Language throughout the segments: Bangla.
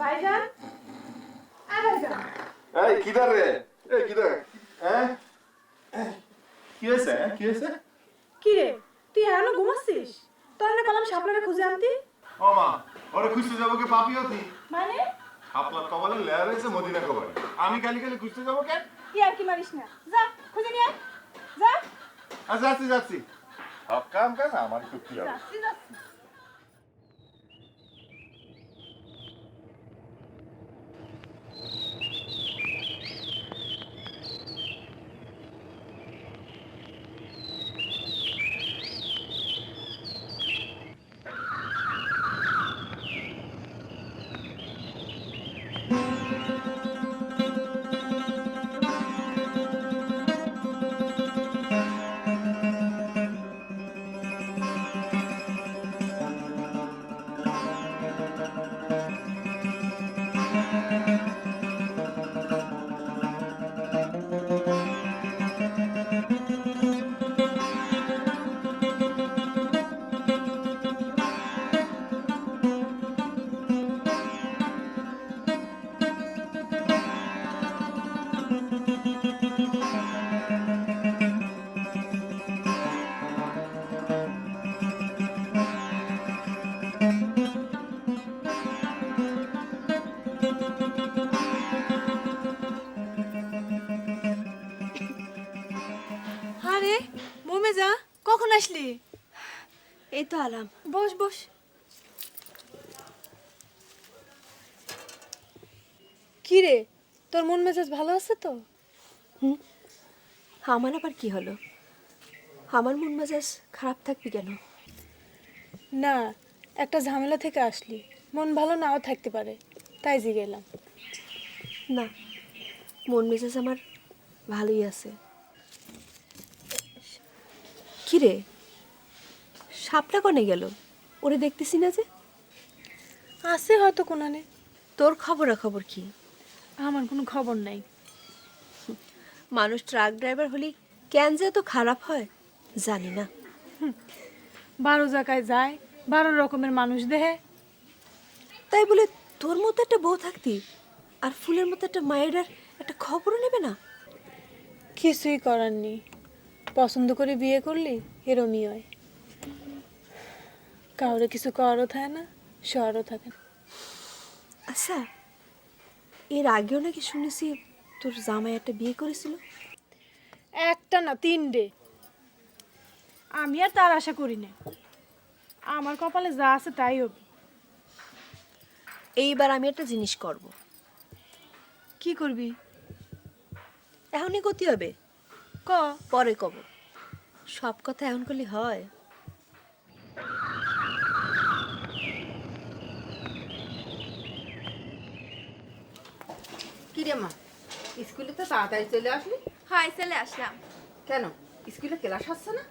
ভাইজান ভাইজান এই কিদার রে এই কিদার হ্যাঁ কি হয়েছে কি হয়েছে কি রে তুই এখনো ঘুমাচ্ছিস তোর না কলম শাপলারে খুঁজে আনতি ও মা ওরে খুঁজতে যাবো কে পাপি হতি মানে আপনার কপালে লেয়ার হয়েছে মদিনা কপালে আমি খালি খালি খুঁজতে যাবো কেন কি আর কি মারিস না যা খুঁজে নিয়ে আয় যা আচ্ছা যাচ্ছি যাচ্ছি সব কাম কাজ আমার একটু কি হবে যাচ্ছি যাচ্ছি আরে মোমেজা কখন আসলি এই তো আলাম। বস বস কি রে তোর মন মেজাজ ভালো আছে তো আমার আবার কি হলো? আমার মন মেজাজ খারাপ থাকবি কেন? না একটা ঝামেলা থেকে আসলি মন ভালো নাও থাকতে পারে তাই জিগেলাম না, মন মেজাজ আমার ভালোই আছে। কি রে, সাপটা কনে গেল? ওরে দেখতেছি না যে। আছে হয়তো কোনানে তোর খবরাখবর কি? আমার কোনো খবর নাই মানুষ ট্রাক ড্রাইভার হলে কেন যে এত খারাপ হয় জানি না। 12 জায়গায় যায় 12 রকমের মানুষ দেহে তাই বলে তোর মতো একটা বউ থাকতি আর ফুলের মতো একটা মায়ের আর একটা খবরও নেবে না? কিছুই করার নেই পছন্দ করে বিয়ে করলি এরমই হয় কাউরে কিছু করারও থাকে না শহরও থাকে না আচ্ছা, এর আগেও নাকি শুনেছি তোর জামাই একটা বিয়ে করেছিল। একটা না 3টে আমি আর তার আশা করি না আমার কপালে যা আছে তাই হবে এইবার আমি একটা জিনিস করব। কি করবি এখনই গতি হবে, ক পরে কব। সব কথা এখন করলে হয়? কি রে মা, স্কুলে তো তাড়াতাড়ি চলে আসলি? হয় চলে আসলাম। কেন, স্কুলে ক্লাস হচ্ছে না?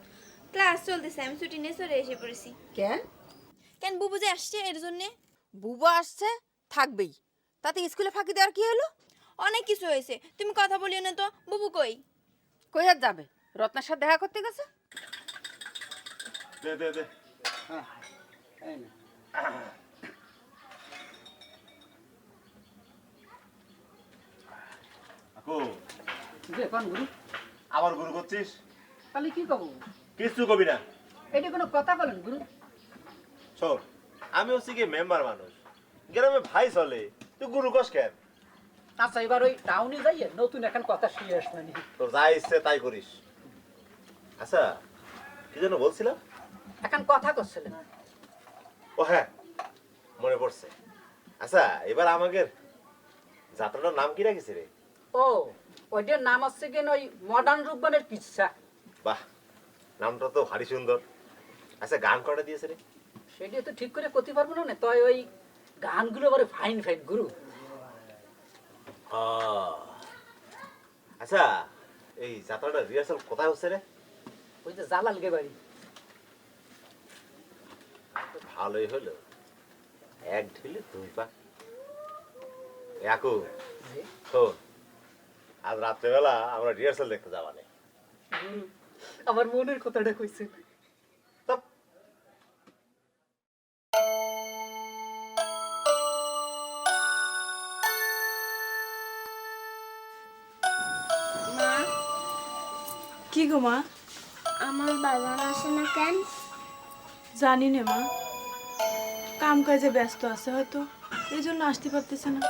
ক্লাস চলতেছে, আমি ছুটি নিয়ে চলে এসে পড়েছি। কেন? কেন বুবু যে আসছে এর জন্যে। বুবু আসছে, থাকবেই। তাতে স্কুলে ফাঁকি দেওয়ার কি হলো? অনেক কিছু হয়েছে, তুমি কথা বলিও না তো। বুবু কই? কই আর যাবে, রত্নার সাথে দেখা করতে গেছে। দে দে দে আকু যে কোন গুরু? আবার গুরু করছিস তাহলে কি কব? কিছু কবি না এটা কোনো কথা বলেন গুরু? শোন আমি হচ্ছি কি মেম্বার মানুষ গ্রামে ভাই চলে তুই গুরু কস কেন আচ্ছা, এবার ওই টাউনে যাইয়ে নতুন এখন কথা শুনে আসলানি। তোর যা ইচ্ছে তাই করিস আচ্ছা কি যেন বলছিলাম এখন কথা করছিলেন। ও হ্যাঁ মনে পড়ছে আচ্ছা এবার আমাদের যাত্রাটার নাম কি রাখিস রে ও, ওইটার নাম হচ্ছে কেন ওই মডার্ন রূপবানের পিচ্ছা। বাহ নামটা তো ভারী সুন্দর আচ্ছা গান কটা দিয়েছে রে সেটা তো ঠিক করে করতে পারবো না, তাই ওই গানগুলো বড় ফাইন ফাইন গুরু। আচ্ছা এই যাত্রাটা রিহার্সাল কোথায় হচ্ছে রে ওই যে জালালগে বাড়ি। ভালোই হলো এক ঢিলে দুই পা একু শোন আজ রাত্রেবেলা আমরা রিহার্সাল দেখতে যাবা না গুরু, আমার মনের কথাটা কইছে। গো মা? আমার বাজার আসে না কেন? জানি না মা, কাম কাজে ব্যস্ত আছে হয়তো, এই জন্য আসতে পারতেছে না।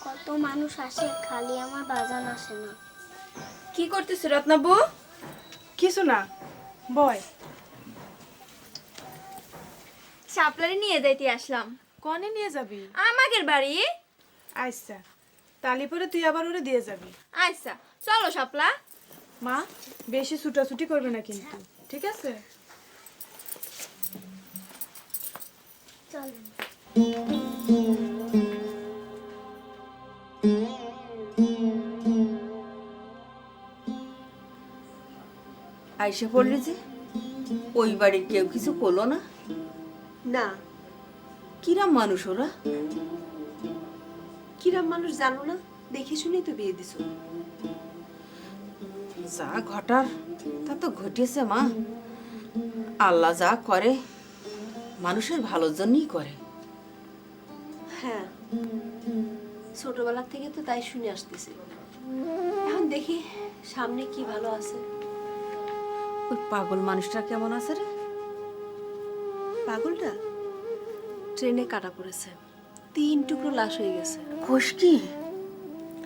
কত মানুষ আসে, খালি আমার বাজার আসে না। কি করতেছ রত্নাবু? কিছু না, বয়। শাপলারে নিয়ে যাইতে আসলাম। কনে নিয়ে যাবি? আমাদের বাড়ি। আচ্ছা, তালি পরে তুই আবার ওরে দিয়ে যাবি। আচ্ছা চলো শাপলা। মা, বেশি ছুটাছুটি করবে না কিন্তু, ঠিক আছে? চলেন। আইসা পড়লি যে, ওই বাড়ির কেউ কিছু করলো না? না, কিরাম মানুষ ওরা? কিরাম মানুষ জানো না, দেখে শুনেই তো বিয়ে দিছো। যা ঘটার তা তো ঘটেছে মা। আল্লাহ যা করে মানুষের ভালোর জন্যই করে। হ্যাঁ, ছোটবেলা থেকে তো তাই শুনে আসতেছি। এখন দেখি সামনে কি ভালো আছে। ওই পাগল মানুষটা কেমন আছে রে? পাগলটা ট্রেনে কাটা পড়েছে, 3 টুকরো লাশ হয়ে গেছে। কোষ কি?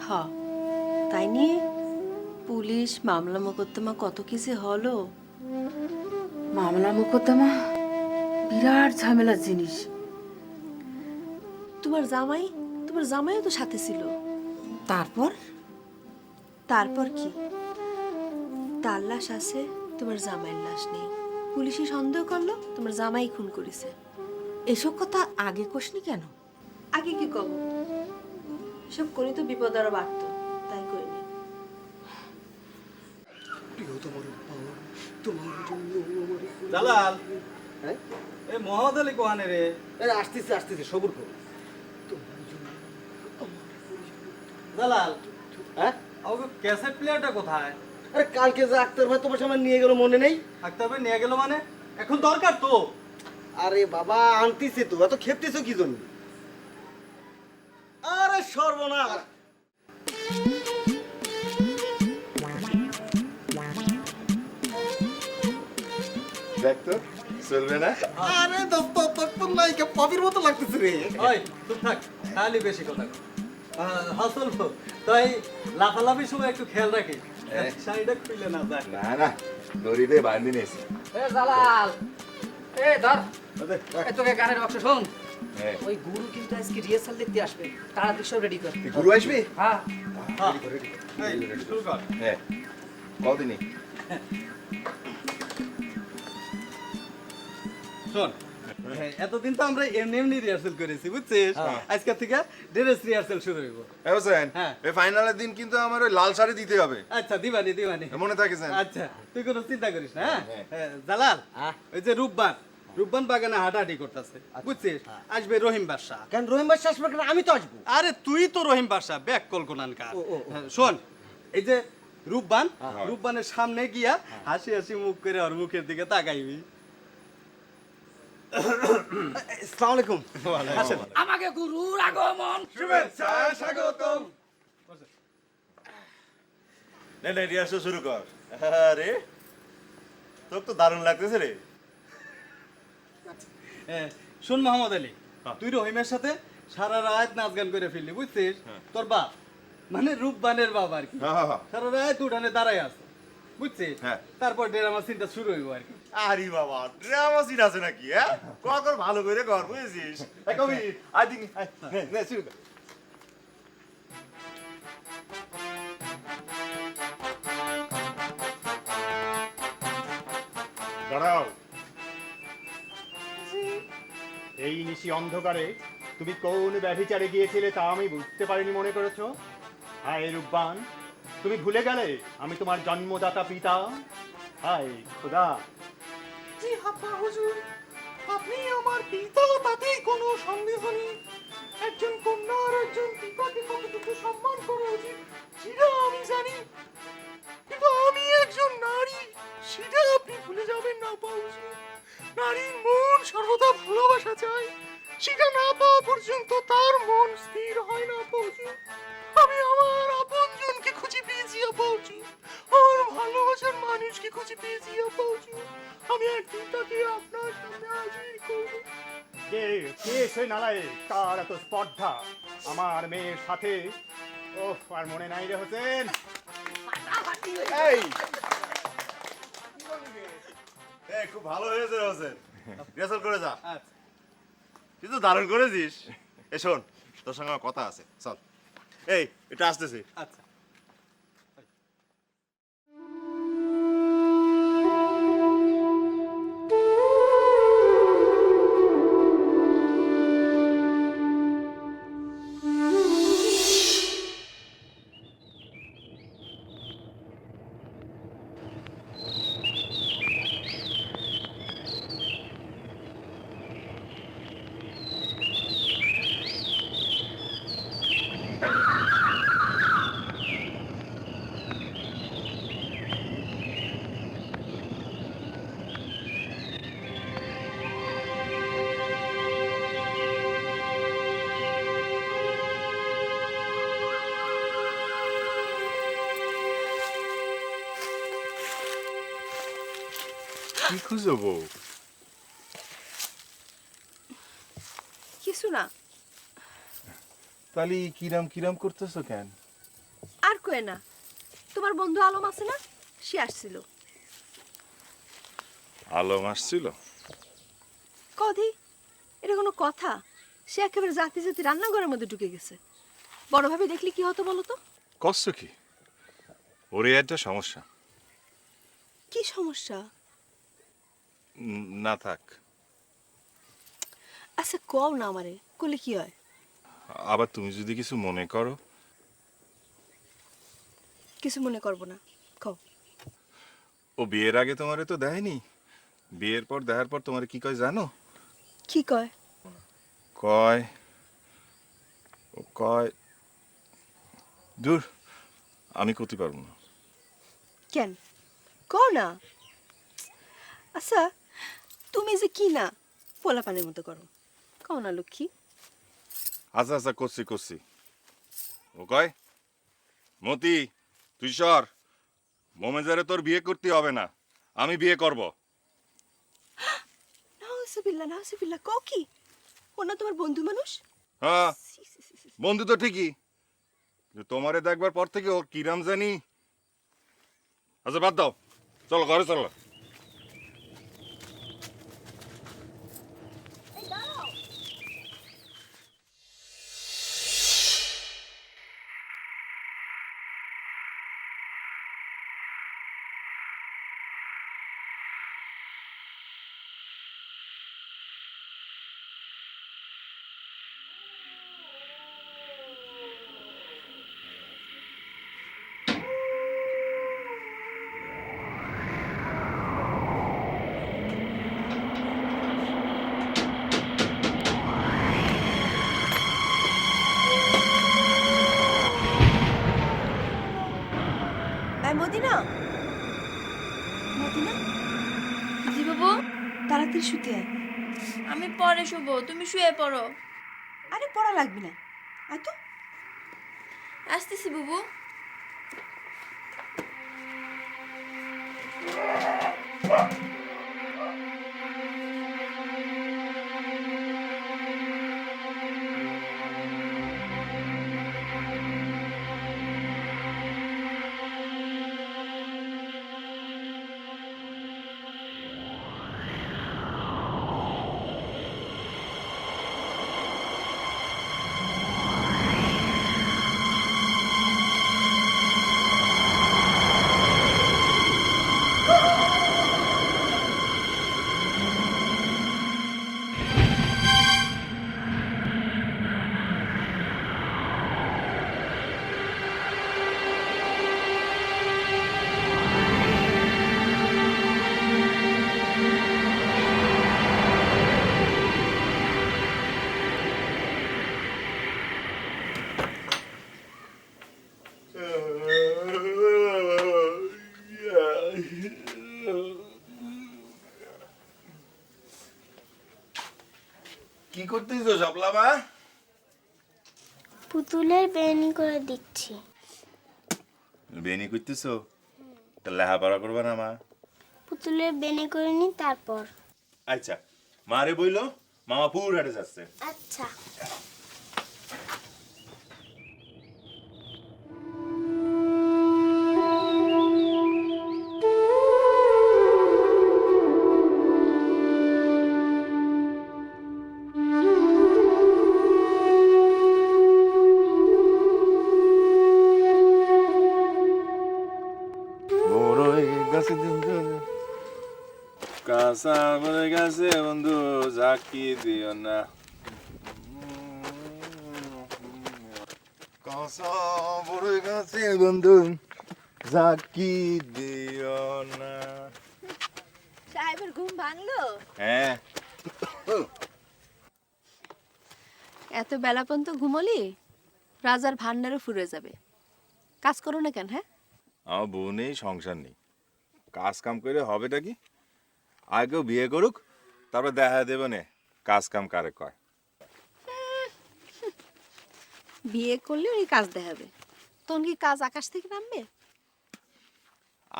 হ্যাঁ, তাই নিয়ে পুলিশ মামলা মোকদ্দমা কত কিছু হলো। মামলা মোকদ্দমা বিরাট ঝামেলার জিনিস। তোমার জামাইও তো সাথে ছিল। তারপর তারপর কি? তার লাশ আছে, তোমার জামাইয়ের লাশ নেই। পুলিশে সন্দেহ করলো তোমার জামাই খুন করেছে। এসব কথা আগে কোষনি কেন? আগে কি কব, সব করি তো বিপদ আরো বাড়তো, তাই করিনি। জালাল, এ মোহাম্মদ আলী কোহানে রে? আসতেছে সবুর করো। জালাল, হ্যাঁ, আমাকে ক্যাসেট প্লেয়ারটা কোথায়? আরে কালকে যে আক্তার ভাই তোমার সামনে নিয়ে গেল মনে নেই? আক্তার ভাই নিয়ে গেল মানে? এখন দরকার তো। আরে বাবা আনতিছে তো, এত খেপতেছো কি জন্য? আরে সর্বনাশ! দেখ তো, চলবে না? আরে দোস্ত তোর তো নায়িকা পপির মতো লাগতেছে রে। ওই চুপ থাক, খালি বেশি কথা কর। হাসল তাই লাফালাফির সময় একটু খেয়াল রাখি, শাড়িটা খুলে না যায়। না না, দড়িতে বাঁধি নিয়েছি। এ জালাল, এ ধর, এ তোকে গানের বাক্স শোন। হ্যাঁ, ওই গুরু কিন্তু আজকে রিহার্সাল দেখতে আসবে, তাড়াতাড়ি সব রেডি কর। গুরু আসবে? হ্যাঁ, এই, শুরু কর। হ্যাঁ, কদিনই? শোন, এতদিন তো আমরা এমনি এমনি রিহার্সাল করেছি, বুঝছিস? আজকে থেকে ড্রেস রিহার্সাল শুরু হইব। হোসেন, হ্যাঁ। এই ফাইনালের দিন কিন্তু আমার ওই লাল শাড়ি দিতে হবে। আচ্ছা, দিবানি দিবানি। মনে থাকে যেন। আচ্ছা, তুই কোনো চিন্তা করিস না। হ্যাঁ, জালাল, ওই যে রূপবান বাগানে হাঁটাহাঁটি করতেছে, বুঝছিস? আসবে রহিম বাদশা। কেন রহিম ভাই আসবে কেন? আমি তো আসবো। আরে তুই তো রহিম বাদশা, ব্যাক কল কোনানকার। শোন, এই যে রূপবানের সামনে গিয়া হাসি হাসি মুখ করে ওর মুখের দিকে তাকাইবি। আসসালামু আলাইকুম। আসেন। আমাকে গুরুর আগমন। শুভেচ্ছা, স্বাগতম। নে নে, রিহার্সাল শুরু কর। আরে তোর তো দারুণ লাগতেছে রে। শোন মোহাম্মদ আলী, তুই রহিমের সাথে সারা রাত নাচ গান করে ফেললি, বুঝছিস? তোর বাপ মানে রূপবানের বাবা আর কি, সারা রাত উঠানে দাঁড়ায় আছে, বুঝছিস? হ্যাঁ। তারপর ড্রামা সিনটা শুরু হইব আর কি। আরে বাবা, ড্রামা সিন আছে নাকি? হ্যাঁ, কর ভালো করে কর, বুঝেছিস? এই কবি, আই থিঙ্ক নে শুরু কর। দাঁড়াও। এই নিশি অন্ধকারে তুমি কোন ব্যভিচারে গিয়েছিলে তা আমি বুঝতে পারিনি মনে করেছো? হায় রূপবান, তুমি ভুলে গেলে আমি তোমার জন্মদাতা পিতা? হায় খোদা! জি হাপ্পা হুজুর, আপনি আমার পিতা, তাতেই কোনো সন্দেহ নেই। একজন কন্যা আর একজন পিতাকে কতটুকু সম্মান করা উচিত সেটা আমি জানি, কিন্তু আমি একজন নারী, সেটা আপনি ভুলে যাবেন না আপ্পা হুজুর। নারীর মন সর্বদা ভালোবাসা চায়, সেটা না পাওয়া পর্যন্ত তার মন স্থির হয় না আপ্পা হুজুর। আমি আমার আপনজনকে খুঁজে পেয়েছি আপ্পা হুজুর, আমার ভালোবাসার মানুষকে খুঁজে পেয়েছি আব্বা হুজুর। আমি একদিন তাকে আপনার সামনে হাজির করব। কে কে সে নালায়েক, কার এত স্পর্ধা আমার মেয়ের সাথে? ওহ, আর মনে নাই রে হোসেন। এই এই খুব ভালো হয়েছে হোসেন, রিহার্সাল করে যা। আচ্ছা। তুই তো দারুণ করেছিস। এ শোন, তোর সঙ্গে আমার কথা আছে, চল। এই এটা আসতেছি। আচ্ছা। কি খুঁজো বউ? কিছু না। তাহলে কিরাম কিরাম করতেছো কেন? আর কয়ে না, তোমার বন্ধু আলম আছে না, সে আসছিল। আলম আসছিল? কদি এটা কোনো কথা? সে একেবারে জাতি জাতি রান্নাঘরের মধ্যে ঢুকে গেছে। বড় ভাবে দেখলি কি হতো বলো তো? কষ্ট কি? ওরে একটা সমস্যা। কি সমস্যা? না থাক। আচ্ছা কও না আমারে, করলে কি হয়? আবার তুমি যদি কিছু মনে করো। কিছু মনে করবো না, কও। ও বিয়ের আগে তোমারে তো দেয়নি, বিয়ের পর দেখার পর তোমারে কি কয় জানো? কি কয়? কয় ও কয় দূর, আমি করতে পারবো না। কেন কও না। আচ্ছা তুমি যে কি না পোলাপানের মতো করো, কও না লক্ষ্মী। আচ্ছা আচ্ছা করছি করছি। ও কয় মতি তুই সর, মোমেজারে তোর বিয়ে করতে হবে না, আমি বিয়ে করব। নাউজুবিল্লাহ নাউজুবিল্লাহ, কও কি? ও না তোমার বন্ধু মানুষ? হ্যাঁ বন্ধু তো ঠিকই, তোমারে দেখবার পর থেকে ও কিরাম জানি। আচ্ছা বাদ দাও, চলো ঘরে চলো। মদিনা, মদিনা জি বাবু, তাড়াতাড়ি শুতে আয়। আমি পরে শুবো, তুমি শুয়ে পড়ো। আরে পড়া লাগবে না, আয় তো। আসতেছি বাবু। কি করতেছো শাপলা মা? পুতুলের বেনি করে দিচ্ছি। বেনি করতেছো? তা লেখাপড়া করবে না মা? পুতুলের বেনে করে নি তারপর। আচ্ছা মারে বইলো মামা পুর হাটে যাচ্ছে। আচ্ছা। বড়ই গাছে কাঁচা বড় গাছে বন্ধু ঝাঁকি দিও না। কাঁচা বড় গাছে বন্ধু ঝাঁকি দিও না। সাহেবের ঘুম ভাঙলো? হ্যাঁ এত বেলা পর্যন্ত ঘুমলি? রাজার ভান্ডারও ফুরে যাবে। কাজ করো না কেন? হ্যাঁ, আমার বউ নেই, সংসার নেই, কাজ কাম করে হবেটা কি? আগেও বিয়ে করুক, তারপর দেখা দেবে নে কাজ কাম কারে কয়। বিয়ে করলে উনি কাজ দেখাবে, তখন কি কাজ আকাশ থেকে নামবে?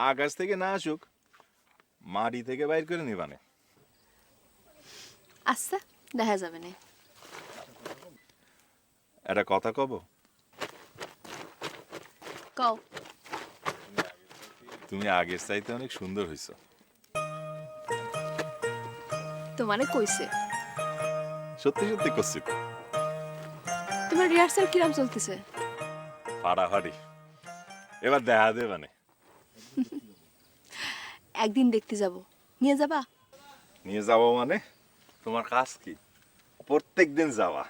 আকাশ থেকে না আসুক, মাটি থেকে বাইর করে নিবানে। আচ্ছা, দেখা যাবে না। একটা কথা কব? কও। তুমি আগের চাইতে অনেক সুন্দর হইছ। তোমারে কইছে? সত্যি সত্যি করছি তো। তোমার রিহার্সাল কিরাম চলতেছে? ফাড়াফাড়ি, এবার দেখা দেবে মানে। একদিন দেখতে যাব, নিয়ে যাবা? নিয়ে যাবো মানে? তোমার কাজ কি? প্রত্যেক দিন যাওয়া।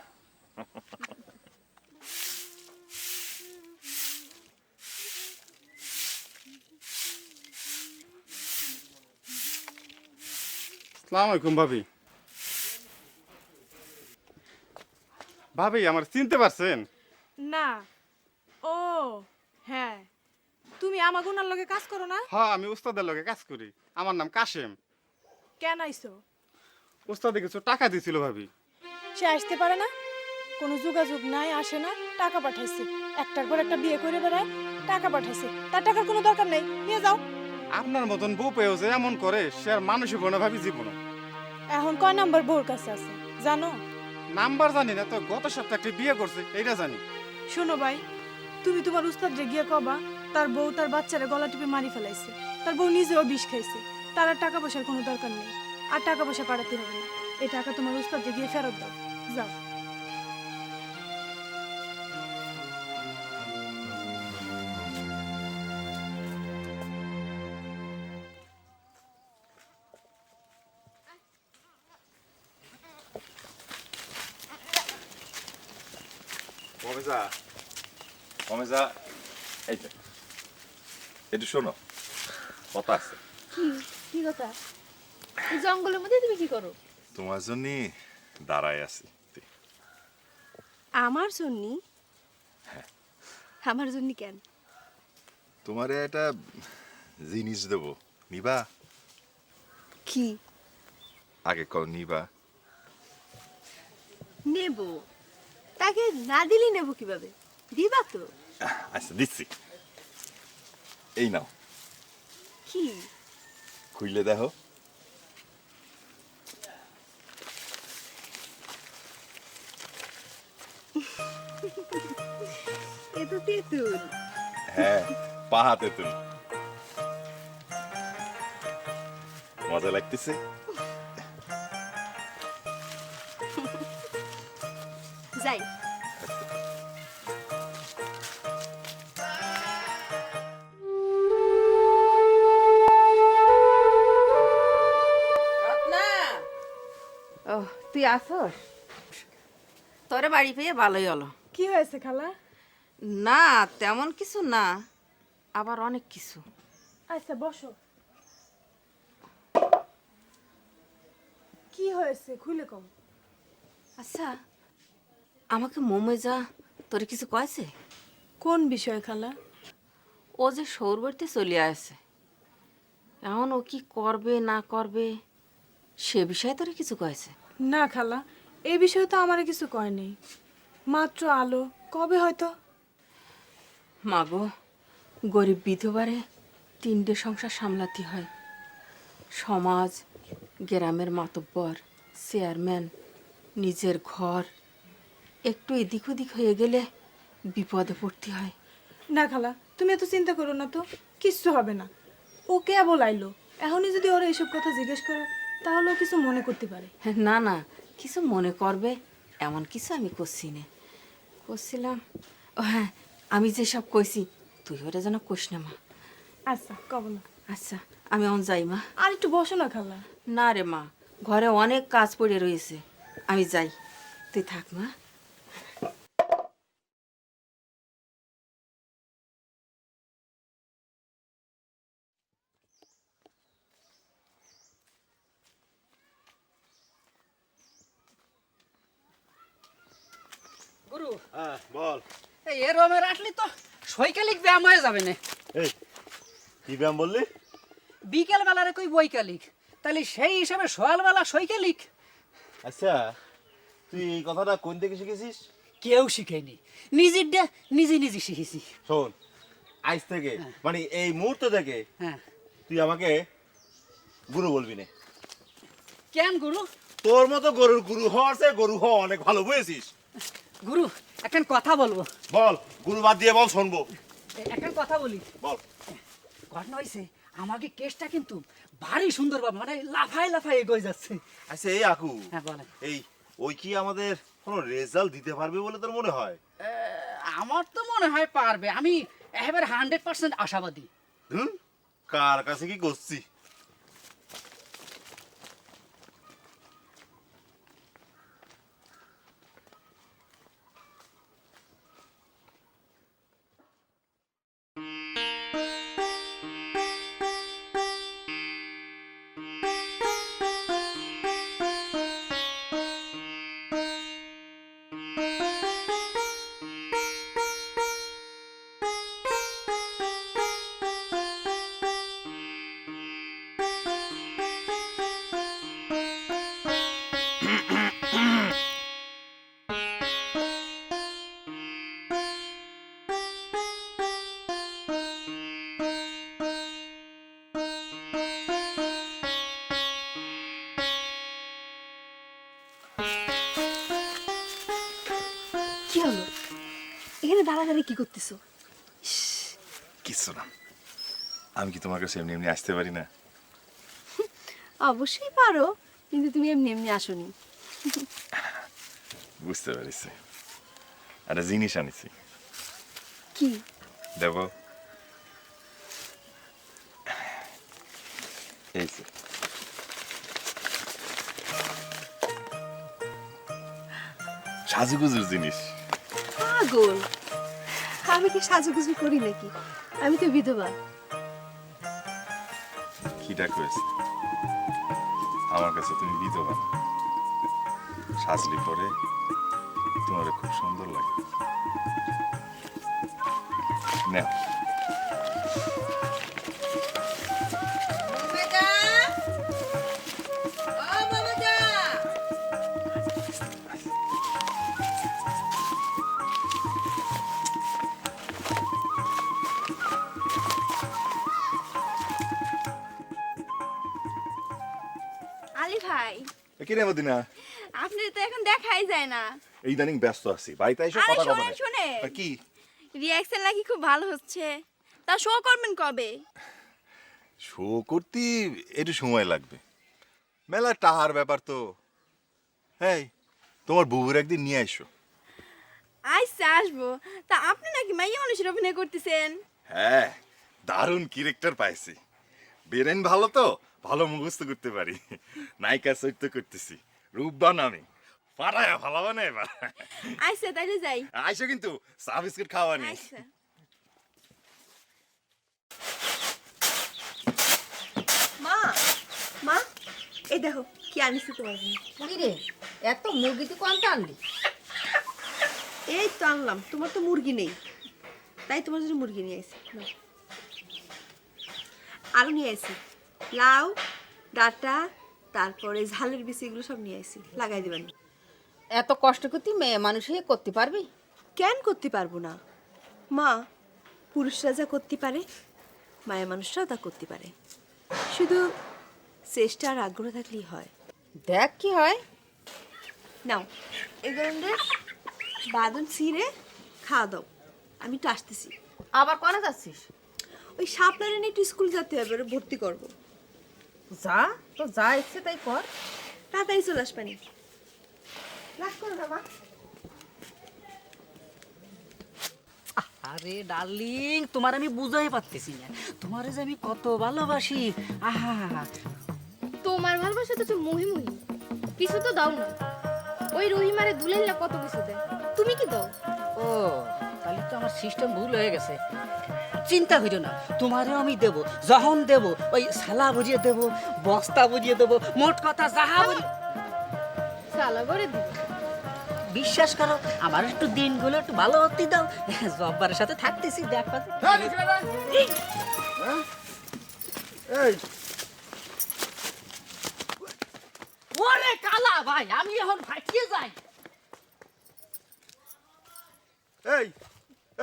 আসসালামু আলাইকুম ভাবি। ভাবি আমার চিনতে পারছেন? না। ও হ্যাঁ, তুমি আমার গুনার লগে কাজ করো না? হ্যাঁ, আমি উস্তাদের লগে কাজ করি। আমার নাম কাশেম। কেন আইছো? উস্তাদে কিছু টাকা দিছিল ভাবি। সে আসতে পারে না, কোনো যোগাযোগ নাই, আসে না, টাকা পাঠাইছে, একটার পর একটা বিয়ে করে বেড়ায়, টাকা পাঠাইছে, তার টাকার কোনো দরকার নেই, নিয়ে যাও। আপনার মতন বউ পেয়েও যে এমন করে, সে আর মানুষই বনে ভাবি জীবন। এখন কয় নাম্বার বউর কাছে আছে জানো? নাম্বার জানি না, তো গত সপ্তাহে একটা বিয়ে করছে এইটা জানি। শোনো ভাই, তুমি তোমার উস্তাদরে গিয়ে কবা তার বউ তার বাচ্চারা গলা টিপে মারি ফেলাইছে, তার বউ নিজেও বিষ খাইছে, তার আর টাকা পয়সার কোনো দরকার নেই, আর টাকা পয়সা পাঠাতে হবে না, এই টাকা তোমার উস্তাদরে গিয়ে ফেরত দাও, যাও। মমেজা, মমেজা, এই যে একটু শোনো, কথা আছে। কি কথা? এই জঙ্গলের মধ্যে তুমি কি করো? তোমার জন্য দাঁড়ায় আছি। আমার জন্য? আমার জন্য কেন? তোমারে একটা জিনিস দেব, নিবা? কি? আগে কও নিবা? নেব, তাকে না দিলে নেব কিভাবে? দিবা তো? আচ্ছা দিচ্ছি, এই নাও। কি? খুইলে দেখো। এ তো তেঁতুল। হ্যাঁ, পাহাতে তুমি। মজা লাগতেছে? যাই। ও তুই আসস? তোরে বাড়ি পেয়ে ভালোই হলো। কি হয়েছে খালা? না তেমন কিছু না, আবার অনেক কিছু। আচ্ছা বসো। কি হয়েছে খুলে কম। আচ্ছা, আমাকে মোমেজা তোরে কিছু কয়েছে? কোন বিষয় খালা? ও যে সৌর বাড়িতে চলে আসে, এখন ও কি করবে না করবে সে বিষয়ে তোরে কিছু কয়েছে? না খালা, এই বিষয়ে তো আমার কিছু কয় নেই, মাত্র আলো কবে হয়তো। মাগো, গরিব বিধবারে তিনটে সংসার সামলাতে হয়, সমাজ, গ্রামের মাতব্বর, চেয়ারম্যান, নিজের ঘর, একটু এদিক ওদিক হয়ে গেলে বিপদে পড়তে হয়। না খালা, তুমি এত চিন্তা করো না তো, কিচ্ছু হবে না। ও কেবল আইলো, এখনই যদি ওরা এসব কথা জিজ্ঞেস করো তাহলে ও কিছু মনে করতে পারে। না না, কিছু মনে করবে এমন কিছু আমি করছি না। করছিলাম, ও হ্যাঁ, আমি যেসব কইছি তুই ওটা যেন কোস না মা। আচ্ছা, কব না। আচ্ছা, আমি অন যাই মা। আর একটু বসো না খালা। না রে মা, ঘরে অনেক কাজ পড়ে রয়েছে, আমি যাই, তুই থাক মা। গুরু হ্যাঁ বল। এই রমের আসলে তো সৈকালিক ব্যায়াম হয়ে যাবে না। এই কি ব্যায়াম বললি? বিকেল বেলারে কই বৈকালিক, তাহলে সেই হিসাবে সকালবেলা সৈকালিক। আচ্ছা, তুই এই কথাটা কোন থেকে শিখেছিস? কেউ শিখায়নি, নিজেরটা নিজে নিজে শিখেছি। শোন, আজ থেকে মানে এই মুহূর্ত থেকে হ্যাঁ। তুই আমাকে গুরু বলবি না। কেন গুরু? তোর মতো গরুর গুরু হওয়ার চেয়ে গরু হওয়া অনেক ভালো, বুঝেছিস? গুরু এখন কথা বলবো। বল, গুরু বাদ দিয়ে বল, শুনবো। এখন কথা বলি। বল। ঘটনা হয়েছে, আমাকে কেসটা কিন্তু ভারী সুন্দর ভাবে মানে লাফায় লাফায় এগোয় যাচ্ছে। আচ্ছা এই আকু, হ্যাঁ বলেন। এই ওই কি আমাদের কোনো রেজাল্ট দিতে পারবে বলে তোর মনে হয়? আমার তো মনে হয় পারবে, আমি একেবারে 100% আশাবাদী। হুম, কার কাছে কি করছি? কি হলো? এখানে দাঁড়া দাঁড়িয়ে কি করতেছো? কিছু না, আমি কি তোমার কাছে এমনি এমনি আসতে পারি না? অবশ্যই পারো, কিন্তু তুমি এমনি এমনি আসোনি। বুঝতে পারিছি, একটা জিনিস আনিছি, কি? দেব? এই যে। সাজুগুজুর জিনিস। পাগল, আমি কি সাজুগুজু করি নাকি? আমি তো বিধবা। কি ডাক হয়েছে? আমার কাছে তুমি বিধবা না, সাজলি পরে তোমার খুব সুন্দর লাগে। নাও। আলী ভাই, কি রে মদিনা? আপনি তো এখন দেখাই যায় না। এই ইদানিং ব্যস্ত আছি, বাড়িতে এসে আরে কথা কব শোনেন না। শোনেন, কি রিয়াকশন নাকি খুব ভালো হচ্ছে, তা শো করবেন কবে? শো করতে একটু সময় লাগবে, মেলা টাহার ব্যাপার তো। হ্যাঁ, তোমার বউর একদিন নিয়ে আসো। আচ্ছা আসবো। তা আপনি নাকি মাইয়া মানুষের অভিনয় করতেছেন? হ্যাঁ, দারুণ ক্যারেক্টার পাইছি, বেরেন ভালো তো, ভালো মুখস্থ করতে পারি। নায়িকার চরিত্র করতেছি, রূপবান আমি, পাড়ায় ভালো না এবার। আচ্ছা তাইলে যাই। আইসো কিন্তু, চা বিস্কুট খাওয়া নি। আচ্ছা। মা, মা, এই দেখো কি আনিছি তোমার জন্য। কি রে, এত মুরগি তুই কোনটা আনলি? এই তো আনলাম, তোমার তো মুরগি নেই, তাই তোমার জন্য মুরগি নিয়ে আসি। আলু নিয়ে আসি, লাউ, ডাটা, তারপরে ঝালের বিচি, এগুলো সব নিয়ে আসি, লাগাই দিবেন। এত কষ্ট করতে মেয়ে মানুষ হয়ে করতে পারবি? কেন করতে পারবো না মা? পুরুষরা যা করতে পারে মায়া মানুষরাও তা করতে পারে, শুধু চেষ্টা আর আগ্রহ থাকলেই হয়। দেখ কি হয়। নাও এই গরমদের বাদন ছিঁড়ে খাওয়া দাও, আমি তো আসতেছি। আবার কনে যাচ্ছিস? ওই সাপলারে নিয়ে একটু স্কুল যেতে হবে, ওরে ভর্তি করবো। যা, তো যা ইচ্ছে তাই কর। তাড়াতাড়ি চলে আসবানি। রাগ করো না মা। আরে ডার্লিং, তোমার আমি বুঝাই পারতেছি না, তোমারে যে আমি কত ভালোবাসি। আহা, তোমার ভালোবাসা তো মহিমহি, কিছু তো দাও না। ওই রহিমারে দুলাইলা কত কিছু দেয়, তুমি কি দাও? ও তাহলে তো আমার সিস্টেম ভুল হয়ে গেছে। চিন্তা করিও না, তোমারেও আমি দেব, যখন দেব ওই সালা বুঝিয়ে দেব, বস্তা বুঝিয়ে দেব, মোট কথা যাহা বলি। সালা করে দিই। বিশ্বাস করো, আমার একটু দিনগুলো একটু ভালো হতে দাও। জব্বারের সাথে থাকতেছি, দেখবা। ওরে কালা ভাই, আমি এখন ফাটিয়ে যাই। এই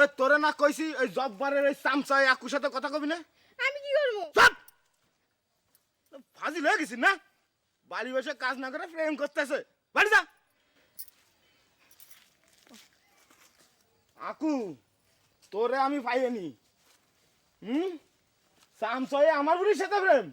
এ তোরে না কইছি এই জব্বারের এই চামচা আকুর সাথে কথা কবি না? আমি কি করবো? চুপ! ফাজিল হয়ে গেছিস না? বাড়ি বসে কাজ না করে প্রেম করতেছে। বাড়ি যা। আকু তোরে আমি পাইনি। চামচয়ে আমার বুড়ির সাথে প্রেম।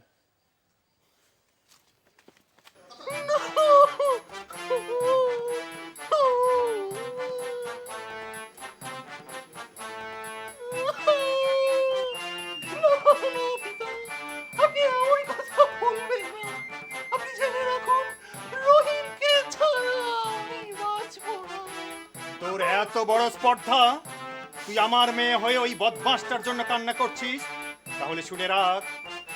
আপনি আমার কথা বলবেন না। আপনি জেনে রাখুন, রহিমকে ছাড়া আমি বাঁচবো না। তোর এত বড় স্পর্ধা, তুই আমার মেয়ে হয়ে ওই বদমাসটার জন্য কান্না করছিস? তাহলে শুনে রাখ,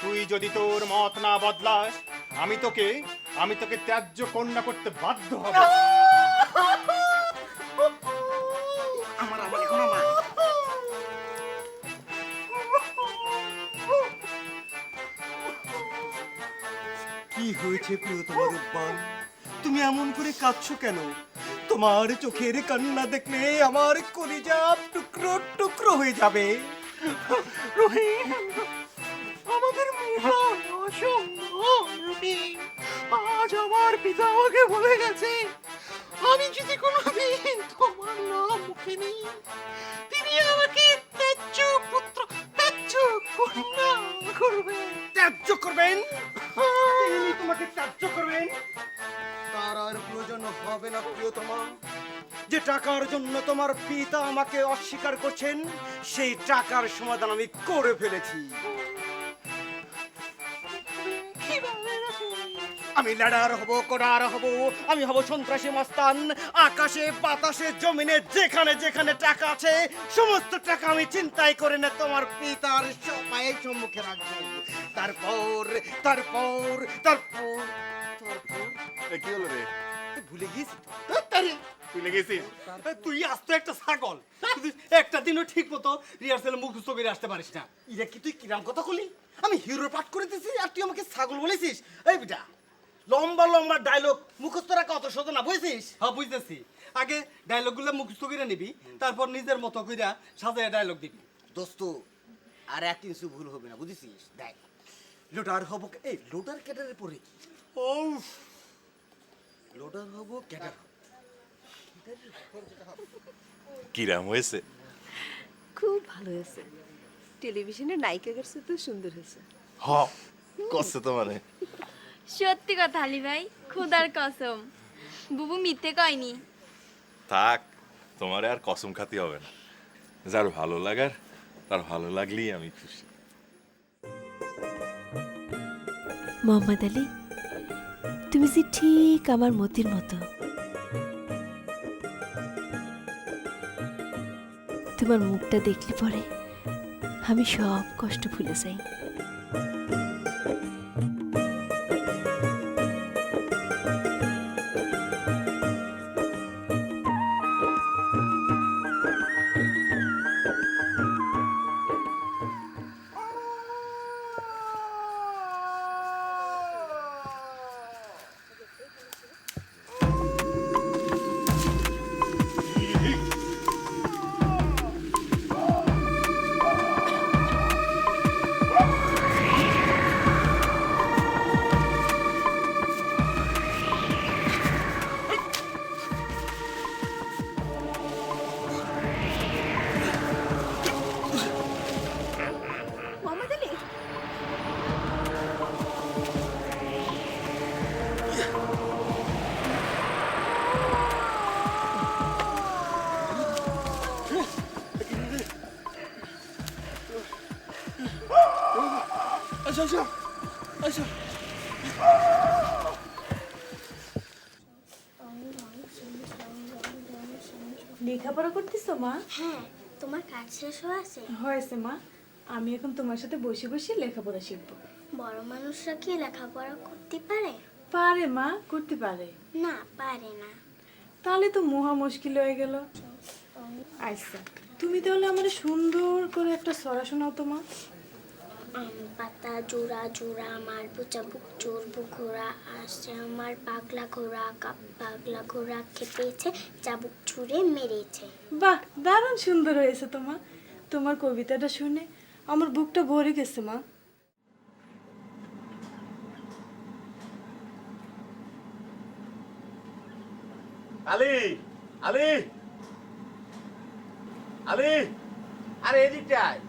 তুই যদি তোর মত না বদলাস, আমি তোকে ত্যায্য কন্যা করতে বাধ্য হব। আমার আমার এখন আমার কি হয়েছে প্রিয় তোমার রূপবান? তুমি এমন করে কাঁদছো কেন? তোমার চোখের কান্না দেখলে আমার কলিজা টুকরো টুকরো হয়ে যাবে। রহিম, আমাদের মিলন অসম্ভব রহিম। আজ আমার পিতা আমাকে বলে গেছে, আমি যদি কোনোদিন তোমার নাম মুখে নিই, তিনি আমাকে ত্যায্য পুত্র, ত্যায্য কন্যা করবেন। ত্যায্য করবেন? তিনি তোমাকে ত্যায্য করবেন? তার আর প্রয়োজন হবে না প্রিয়তমা। যে টাকার জন্য তোমার পিতা আমাকে অস্বীকার করছেন, সেই টাকার সমাধান আমি করে ফেলেছি। আমি লাডার হব, কোডার হব, আমি হব সন্ত্রাসী মস্তান। আকাশে বাতাসে জমিনে যেখানে যেখানে টাকা আছে, সমস্ত টাকা আমি চিন্তাই করে না তোমার পিতার পায়ের সম্মুখে রাখবো। তারপর তারপর তারপর তারপর কি হলো রে? ভুলে গেছি। ভুলে গেছিস? তুই আস্ত একটা ছাগল, তুই একটা দিনও ঠিক মতো রিহার্সালে মুখস্থ করে আসতে পারিস না। ইরা কি তুই কিরাম কথা বলি? আমি হিরো পাঠ করে দিছি আর তুই আমাকে ছাগল বলেছিস? এই বিটা, লম্বা লম্বা ডায়লগ মুখস্থ রাখা অত সোজা না, বুঝছিস? হ্যাঁ বুঝতেছি। আগে ডায়লগগুলো মুখস্থ করে নিবি, তারপর নিজের মতো কইরা সাজায় ডায়লগ দিবি। দোস্ত, আর এক ইঞ্চু ভুল হবে না, বুঝেছিস? দেখ, লোডার হব, এই লোডার ক্যাডারের পরে ও লোডার হব ক্যাডার। কিরাম হয়েছে? খুব ভালো হয়েছে। টেলিভিশনের নায়িকা গেছে তো সুন্দর হয়েছে। হ করছে তো মানে। সত্যি কথা আলী ভাই, খোদার কসম, বুবু মিথ্যে কয়নি। থাক, তোমারে আর কসম খাতি হবে না। যার ভালো লাগার তার ভালো লাগলেই আমি খুশি। মোহাম্মদ আলী, তুমি যে ঠিক আমার মতির মতো। তোমার মুখটা দেখলে পরে আমি সব কষ্ট ভুলে যাই। আচ্ছা আচ্ছা আচ্ছা লেখাপড়া করতেছো মা? হ্যাঁ, তোমার কাজ শেষ হয়েছে? হয়েছে মা, আমি এখন তোমার সাথে বসে বসে লেখাপড়া শিখবো। বড় মানুষরা কি লেখাপড়া করতে পারে? পারে মা, করতে পারে। না, পারে না। তাহলে তো মহা মুশকিল হয়ে গেল। আচ্ছা, তুমি তাহলে আমার সুন্দর করে একটা ছড়া শোনাও তো মা। আম পাতা জোড়া জোড়া আমার বুচাবুক চোর বুঘোরা আসছে আমার পাগলা ঘোড়া কাপ পাগলা ঘোড়া খেপেছে চাবুক ছুঁড়ে মেরেছে। বাহ, দারুণ সুন্দর হয়েছে তো মা। তোমার কবিতাটা শুনে আমার বুকটা ভরে গেছে মা। আলী, আলী, আলী, আরে এদিকটায়।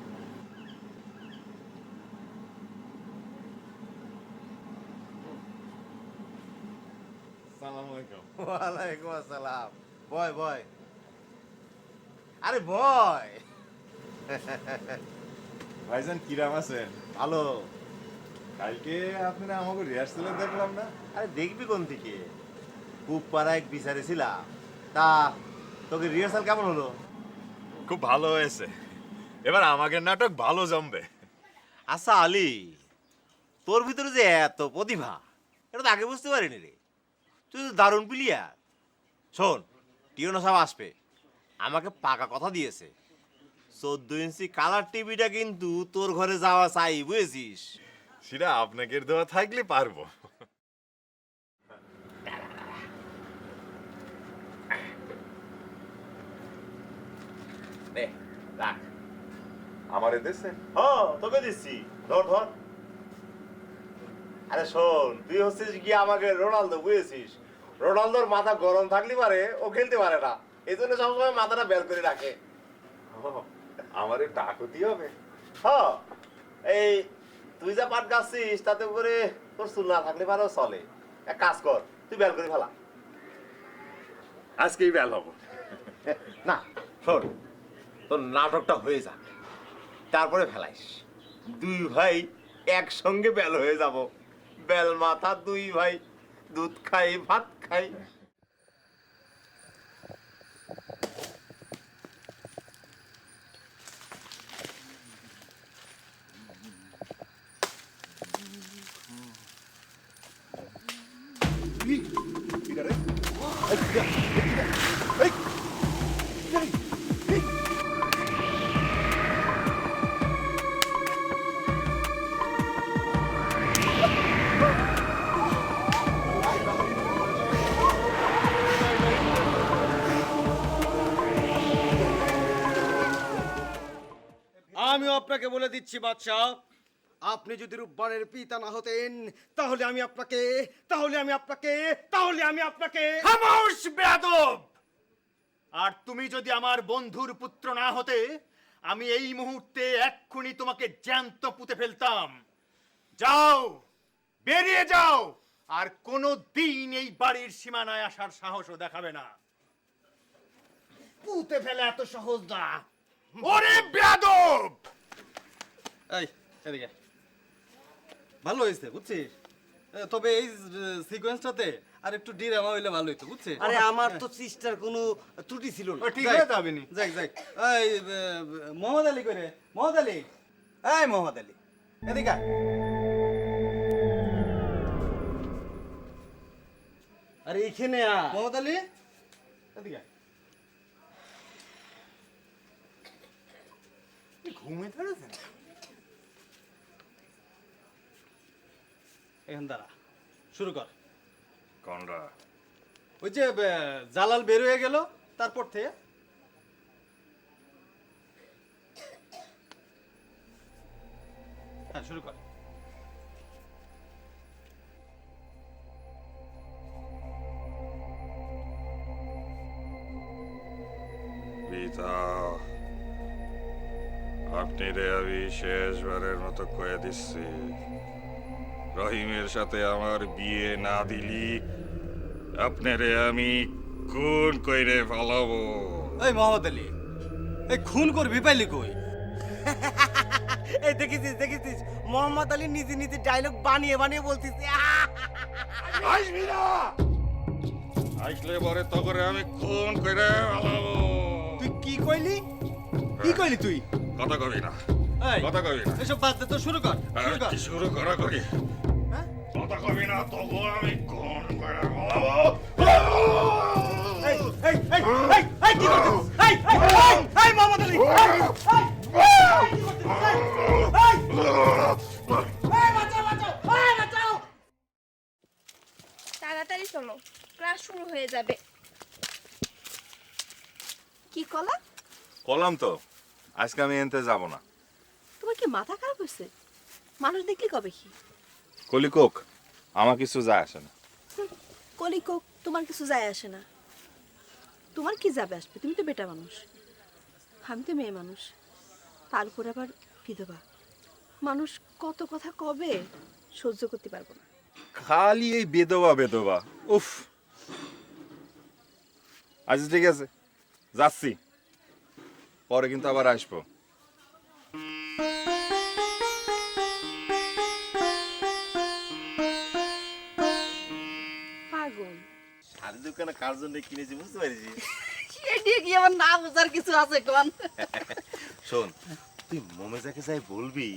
ওয়ালাইকুম আসসালাম। বয় বয়, আরে বয়। ভাইজান কিরাম আছেন? ভালো। কালকে আপনারা আমাকে রিহার্সেলে দেখলাম না। আরে দেখবি কোন দিকে, খুব পাড়ায় বিচারে ছিলাম। তা তোকে রিহার্সাল কেমন হলো? খুব ভালো হয়েছে, এবার আমাদের নাটক ভালো জমবে। আচ্ছা আলী, তোর ভিতরে যে এত প্রতিভা, এটা তো আগে বুঝতে পারিনি রে। তুই তো দারুণ প্লেয়ার। শোন, টিওনা সাহেব আসবে, আমাকে পাকা কথা দিয়েছে, 14 ইঞ্চি কালার টিভিটা কিন্তু তোর ঘরে যাওয়া চাই, বুঝেছিস? সেটা আপনাকে দেওয়া থাকলে পারবো। নে, রাখ। আমারে দেশে হ্যাঁ, তোকে দিচ্ছি, ধর ধর। আরে শোন, তুই হচ্ছিস কি আমাকে রোনালদো, বুঝেছিস? রোনালদোর মাথা গরম থাকলে পারে, ও খেলতে পারে না, এই জন্য সবসময় মাথাটা বের করে রাখে। আমারে টাকতি হবে। হ্যাঁ, এই তুই যা পাট গাচ্ছিস তাতে করে তোর চুল না থাকলে পারেও চলে। এক কাজ কর, তুই বের করে ফেলা। আজকেই বেল হবো। না শোন, তোর নাটকটা হয়ে যাক, তারপরে ফেলাইস। দুই ভাই একসঙ্গে বেল হয়ে যাব। বেল মাথা দুই ভাই, দুধ খাই ভাত খাই। আমিও আপনাকে বলে দিচ্ছি বাদশাহ, আপনি যদি রূপবানের পিতা না হতেন তাহলে আমি আপনাকে খামোশ বেয়াদব! আর তুমি যদি আমার বন্ধুর পুত্র না হতে, আমি এই মুহূর্তে এক্ষুনি তোমাকে জ্যান্ত পুঁতে ফেলতাম। যাও, বেরিয়ে যাও, আর কোনো দিন এই বাড়ির সীমানায় আসার সাহসও দেখাবে না। পুঁতে ফেলে এত সহজ না। ওরে বেয়াদব! এই এদিকে ভালো হয়েছে বুঝছিস, তবে এই সিকোয়েন্সটাতে আর একটু ডিরামা হইলে ভালো হইতো বুঝছিস। আরে আমার তো চেষ্টার কোনো ত্রুটি ছিল না। ঠিক হয়ে যাবে নি। যাক যাক, এই মোহাম্মদ আলী করে, মোহাম্মদ আলী, এই মোহাম্মদ আলী এদিকে আয়। আরে এখানে মোহাম্মদ আলী এদিকে আয়। ঘুমিয়ে ধরেছেন? এখান দাঁড়া, শুরু কর। কোনটা? ওই যে জালাল বের হয়ে গেল তারপর থেকে। হ্যাঁ, শুরু কর। পিতা, আপনি রে আমি শেষবারের মতো কয়ে দিচ্ছি, রহিমের সাথে আমার বিয়ে না দিলি আপনারে আমি খুন কইরে ফেলাবো। এই মোহাম্মদ আলী, এই খুন করবি পাইলি কই? এই দেখেছিস মোহাম্মদ আলী নিজে নিজে ডায়লগ বানিয়ে বানিয়ে বলতেছে। আসবি না, আসলে পরে তো করে আমি খুন কইরে ফেলাবো। তুই কি কইলি? কি কইলি তুই? কথা কবি না, এই, কথা কবি না। এসব বাদ দে তো, শুরু কর, শুরু কর। কি শুরু করা করি? কথা কবি না, তবু আমি খুন করে ফেলাবো। এই, এই, এই, এই, এই, কি করছিস? এই, এই, এই, এই, মোহাম্মদ আলী, এই, এই, এই, কি করছিস? এই, এই, বাঁচাও, বাঁচাও, এই, বাঁচাও। তাড়াতাড়ি চলো, ক্লাস শুরু হয়ে যাবে। কি কলা? কলাম তো, আজকে আমি এনতে যাব না। তোমার কি মাথা খারাপ হয়েছে? মানুষ দেখলি কবে কি? কলিকক, আমার কিছু যায় আসে না। কলিকক তোমার কিছু যায় আসে না। তোমার কি যাবে আসবে? তুমি তো বেটা মানুষ, আমি তো মেয়ে মানুষ, তার উপর আবার বিধবা মানুষ। কত কথা কবে, সহ্য করতে পারবো না। খালি এই বেদবা বেদবা, উফ। আচ্ছা ঠিক আছে, যাচ্ছি, পরে কিন্তু আবার আসবো। পাগল। শাড়ি দোকানে কার জন্য কিনেছি বুঝতে পারছি। সেদিকে কি আমার না বোঝার কিছু আছে কোন? শোন, তুই মমেজাকে যাই বলবি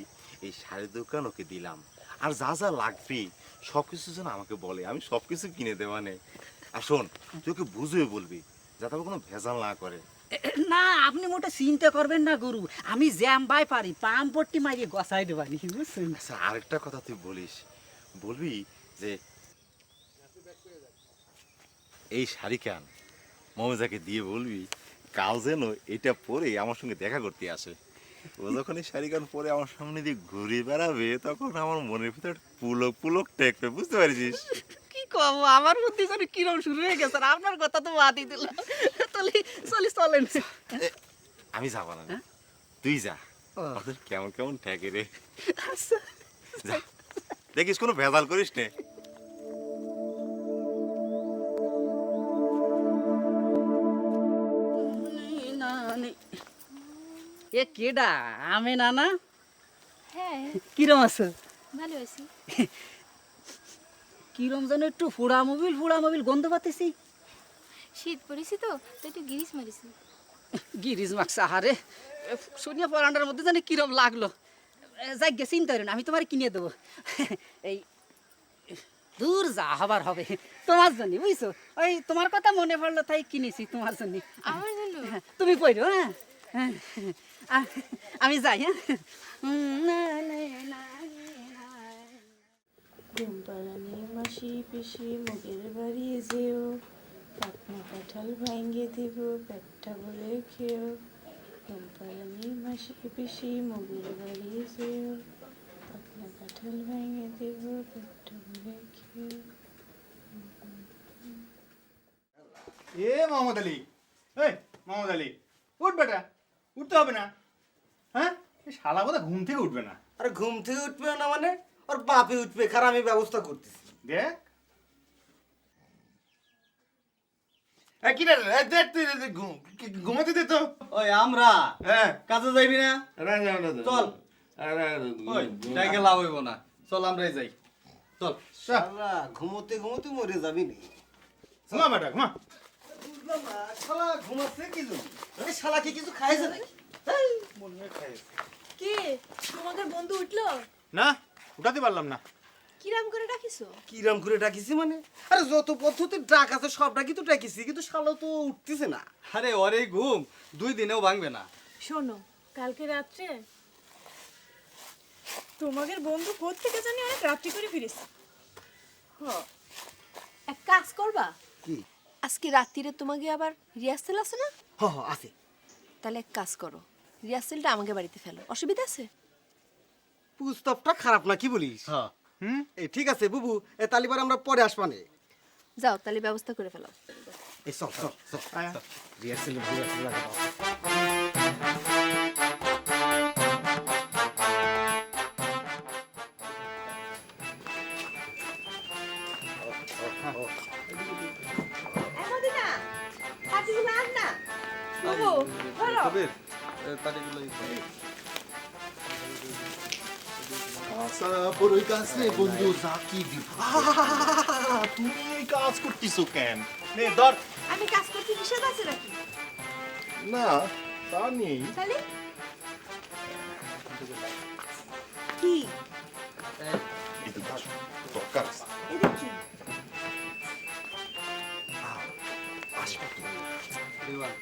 এই শাড়ির দোকান ওকে দিলাম, আর যা যা লাগবে সবকিছু যেন আমাকে বলে, আমি সবকিছু কিনে দেওয়া নেই। আর শোন, তুই ওকে বুঝিয়ে বলবি যাতে আবার কোনো ভেজাল না করে। না, আপনি মোটে চিন্তা করবেন না গুরু, আমি জ্যাম বাই পারি, পাম পট্টি মারিয়ে গসাই দেবানি, বুঝছেন? আচ্ছা, আরেকটা কথা তুই বলবি যে এই শাড়ি কান মমেজাকে দিয়ে বলবি কাল যেন এটা পরে আমার সঙ্গে দেখা করতে আসে। ও যখন এই শাড়ি কান পরে আমার সামনে দিয়ে ঘুরে বেড়াবে তখন আমার মনের ভিতর পুলক পুলক টেকবে, বুঝতে পারছিস? কি কব, আমার বুদ্ধি করে কিরম শুরু হয়ে গেছে, আর আপনার কথা তো বাদই দিলাম। চলেন। আমি যাবো না, তুই যা, ওদের কেমন কেমন ঠেকে রে। যা, দেখিস কোনো ভেজাল করিস নে। এ কেডা? আমি না হ্যাঁ, কিরম আছে? ভালো আছি। কিরম যেন একটু ফুড়া মোবিল গন্ধ পাতেছি। শীত পড়েছি তো একটু গিরিশ মারিছি। গিরিজ মাকসা হারে, সোনিয়া পরান্ডার মধ্যে জানি কিরম লাগলো। যাই গে, চিন্তা করেন, আমি তোমার কিনে দেবো। এই দূর যা হবার হবে তোমার জন্য, বুঝছো? ওই তোমার কথা মনে পড়লো তাই কিনেছি তোমার জন্য। আমার জন্য? তুমি পড়ো, হ্যাঁ, আমি যাই। হ্যাঁ, ঘুমপাড়ানি মাসি পিসি মুগের বাড়ি যেও, পাটনা কাঁঠাল ভাঙ্গে দিব পেটটা ভরে খেও। ঘুমপাড়ানি মাসি পিসি মুগের বাড়ি যেও, পাটনা কাঁঠাল ভাঙ্গে দিব পেটটা ভরে খেও। এ মোহাম্মদ আলী, এই মোহাম্মদ আলী, উঠ বেটা, উঠতে হবে না? হ্যাঁ, এই শালা বোধহয় ঘুম থেকে উঠবে না। আরে ঘুম থেকে উঠবে না মানে ওর বাপে উঠবে, খারাপ আমি ব্যবস্থা করতেছি। দেখ কি রে, দেখ তুই ঘুমাতে দে তো। ওই আমরা হ্যাঁ, কাজে যাইবি না? চল। ওই চল, ডাইকে লাভ হইব না, চল আমরাই যাই, চল। শালা ঘুমোতে ঘুমোতে মরে যাবি নি। ঘুমা বেটা, ঘুমা। শালা ঘুমাচ্ছে কি জন্য? আরে শালা কি কিছু খাইছে নাকি? এই, মনে হয় খাইছে। কি তোমাদের বন্ধু উঠলো? না, উঠাতে পারলাম না। কিরাম করে ডাকিছো? কিরাম করে ডাকিছি মানে? আরে যত পদ্ধতি ডাক আছে সব ডাকি তো ডাকিছি, কিন্তু শালা তো উঠতেছে না। আরে ওরে ঘুম 2 দিনেও ভাঙবে না। শোনো, কালকে রাত্রে তোমাদের বন্ধু কোত্থেকে জানি অনেক রাত্রি করে ফিরেছে। এক কাজ করবা, কি? আজকে রাত্রিরে তোমাকে আবার রিহার্সেল আছে না? হ হ আছে। তাহলে এক কাজ করো, রিহার্সেলটা আমাকে বাড়িতে ফেলো, অসুবিধা আছে? প্রস্তাবটা খারাপ না, কি বলিস? হ্যাঁ, এই ঠিক আছে বুবু, এ তালিবার আমরা পরে আসবানে। যাও তাহলে ব্যবস্থা করে ফেলো। এই চল চল চল, রিহার্সেল লাগে। মদিনা পাটিগুলো আন না বাবু ধরো কবির তারিগুলো আচ্ছা বড়ই কাজ রে বন্ধু জাকি দি তুমি এই কাজ করতেছো কেন নে ধর আমি কাজ করতে নিষেধ আছে নাকি না তা নেই তাহলে কি এটা ধর দরকার আছে। এটা কি আসবে তুমি দেওয়াল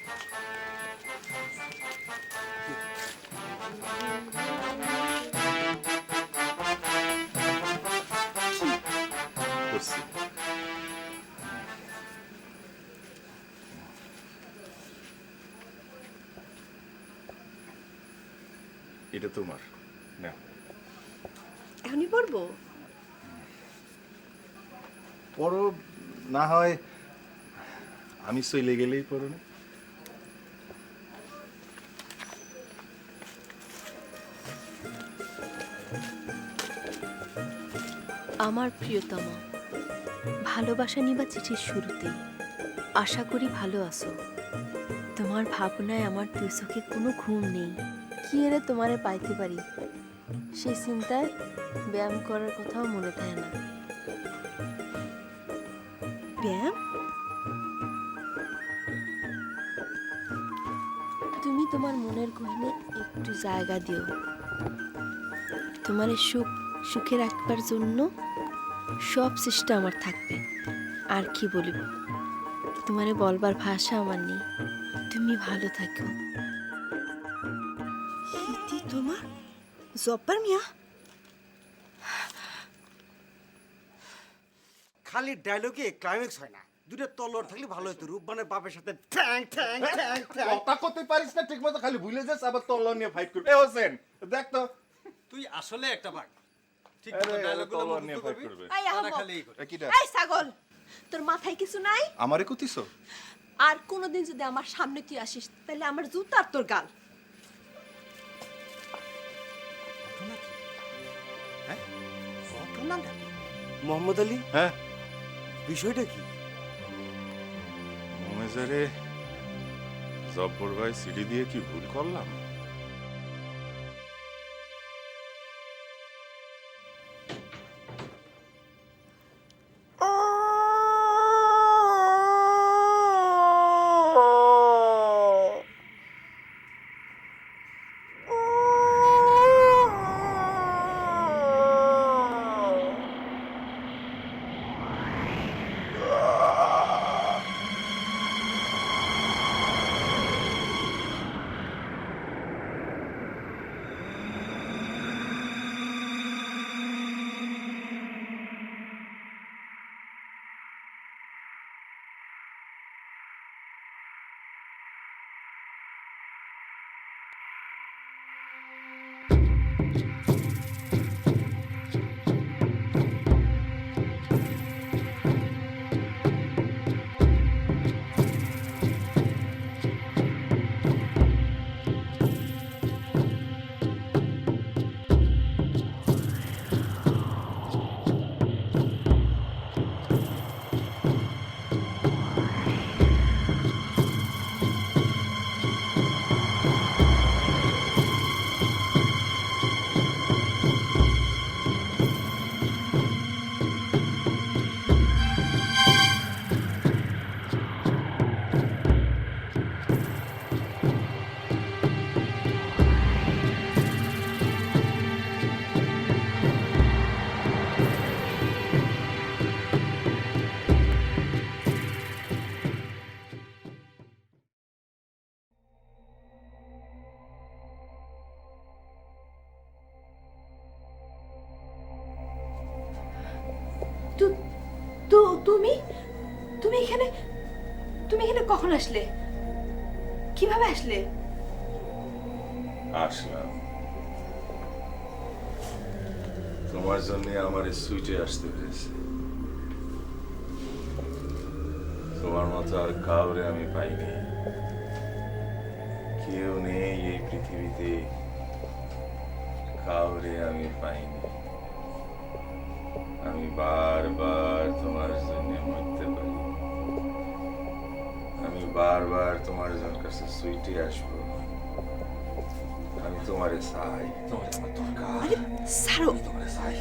করছি এটা তোমার না এখনই পড়বো পড়ো না হয় আমি চলে গেলেই পড়ো না আমার প্রিয়তমা ভালোবাসা নিবা চিঠির শুরুতেই আশা করি ভালো আছো তোমার ভাবনায় আমার দুই চোখে কোনো ঘুম নেই কি এরে তোমারে পাইতে পারি সেই চিন্তায় ব্যায়াম করার কথাও মনে থাকে না ব্যায়াম তুমি তোমার মনের গহনে একটু জায়গা দিও তোমার সুখে রাখবার জন্য সব চেষ্টা আমার থাকবে আর কি বলিব তোমারে বলবার ভাষা আমার নেই তুমি ভালো থাকো তোমার জব্বার মিয়া খালি ডায়লগে ক্লাইম্যাক্স হয় না দুটো তলোয়ার থাকলে ভালো হতো রূপবানের বাপের সাথে ঠ্যাং ঠ্যাং ঠ্যাং ঠ্যাং কথা করতে পারিস না ঠিক মতো খালি ভুলে যাস আবার তলোয়ার নিয়ে ফাইট করবে এ হোসেন দেখ তো তুই আসলে একটা বাঘ ঠিক আরে, মতো ডায়লগগুলো তলোয়ার মুখস্থ নিয়ে fight করবি করবে। এই তারা আহমদ। খালি এই করে। এ কিটা এই ছাগল তোর মাথায় কিছু নাই আমারে কতিছো আর কোনোদিন যদি আমার সামনে তুই আসিস তাহলে আমার জুতার তোর গাল মোহাম্মদ আলী হ্যাঁ বিষয়টা কি মোমেজারে জব্বর ভাই সিডি দিয়ে কি ভুল করলাম তুমি তুমি এখানে কখন আসলে কিভাবে আসলে আসলাম তোমার জন্য আমার সুইটে আসতে হয়েছে তোমার মতো আর কাউরে আমি পাইনি কেউ নেই এই পৃথিবীতে কাউরে আমি পাইনি আমি বারবার তোমার জন্য মরতে পারি, আমি বারবার তোমার কাছে সুইটে আসবো, আমি তোমারে চাই, তোমারে আমার দরকার, আরে সারো, তোমারে চাই,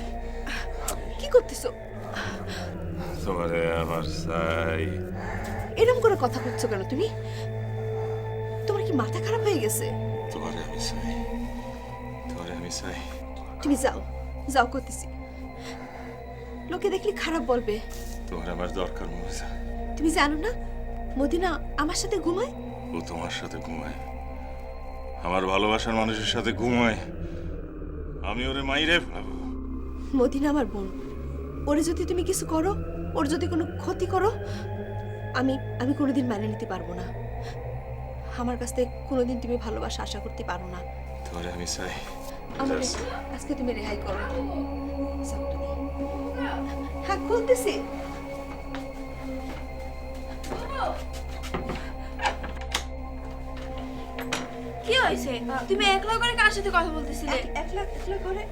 কি করতেছো? তোমারে আমার চাই। এরকম করে কথা বলছো কেন তুমি? তোমার কি মাথা খারাপ হয়ে গেছে? তোমারে আমি চাই, তোমারে আমি চাই। তুমি যাও, যাও করতেছি। লোকে দেখলে খারাপ বলবে। তোমার আমার দরকার মমিজা। তুমি জানো না মদিনা আমার সাথে ঘুমায়? ও তোমার সাথে ঘুমায়, আমার ভালোবাসার মানুষের সাথে ঘুমায়, আমি ওরে মাইরে ফেলাবো। মদিনা আমার বোন, ওরে যদি তুমি কিছু করো, ওর যদি কোনো ক্ষতি করো, আমি আমি কোনোদিন মেনে নিতে পারবো না। আমার কাছ থেকে কোনোদিন তুমি ভালোবাসা আশা করতে পারো না। তোমারে আমি চাই। আমার Just- আজকে তুমি রেহাই করো। যাও তুমি। হ্যাঁ খুলতেছি। কি হয়েছে? তুমি একলা করে কার সাথে কথা বলতেছিলে? একলা একলা করে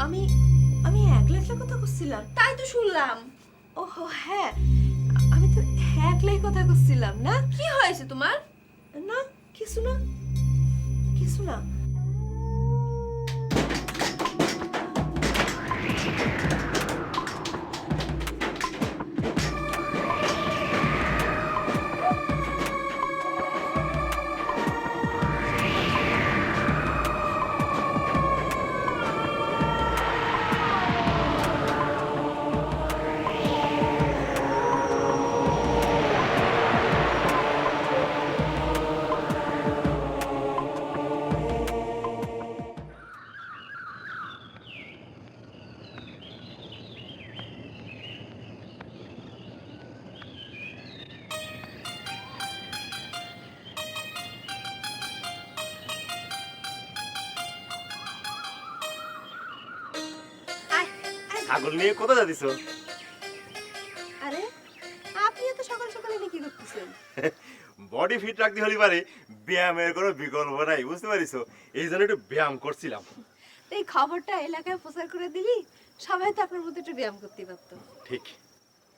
আমি আমি একলা একলা কথা করছিলাম। তাই তো শুনলাম। ওহো হ্যাঁ, আমি তো একলাই কথা করছিলাম না। কি হয়েছে তোমার? না কিছু না, কিছু না। ছাগল নিয়ে কোথায় যাচ্ছ? আরে আপনি এত সকাল সকালে এনে কি করতেছেন? বডি ফিট রাখতে হলে পারে ব্যায়ামের কোনো বিকল্প নাই, বুঝতে পারিস? এই জন্য একটু ব্যায়াম করছিলাম। এই খবরটা এলাকায় প্রচার করে দিলি সবাই তো আপনার মধ্যে একটু ব্যায়াম করতে পারতো। ঠিক,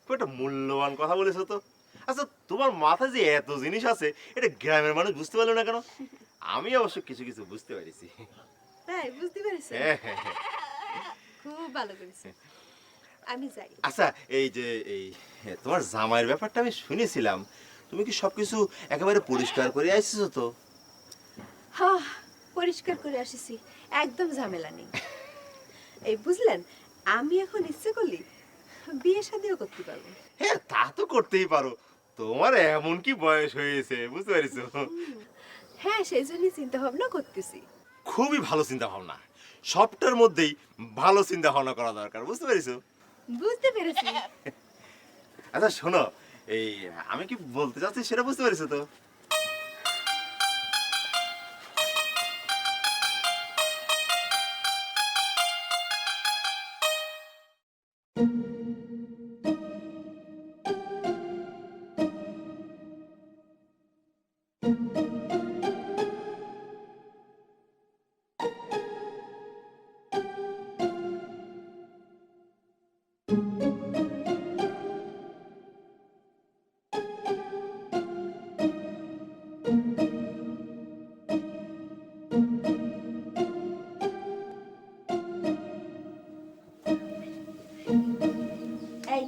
খুব একটা মূল্যবান কথা বলেছো তো। আচ্ছা, তোমার মাথায় যে এত জিনিস আছে এটা গ্রামের মানুষ বুঝতে পারলো না কেন? আমি অবশ্য কিছু কিছু বুঝতে পারিছি। তাই বুঝতে পেরেছেন? হ্যাঁ, হ্যাঁ, হ্যাঁ। খুব ভালো করেছেন। আমি যাই। আচ্ছা, এই যে তোমার জামাইয়ের ব্যাপারটা আমি শুনেছিলাম, তুমি কি সবকিছু একেবারে পরিষ্কার করে আসছো তো? হ্যাঁ পরিষ্কার করে আসিছি, একদম ঝামেলা নেই। এই বুঝলেন, আমি এখন ইচ্ছে করলি বিয়ে শাদিও করতে পারবো। হ্যাঁ, তা তো করতেই পারো, তোমার এমন কি বয়স হয়েছে, বুঝতে পারিস? হ্যাঁ সেই জন্যই চিন্তা ভাবনা করতেছি। খুবই ভালো চিন্তা ভাবনা, সবটার মধ্যেই ভালো চিন্তা ভাবনা করা দরকার, বুঝতে পারিস? বুঝতে পেরেছি। আচ্ছা শোনো, এই আমি কি বলতে চাচ্ছি সেটা বুঝতে পারিস তো? এই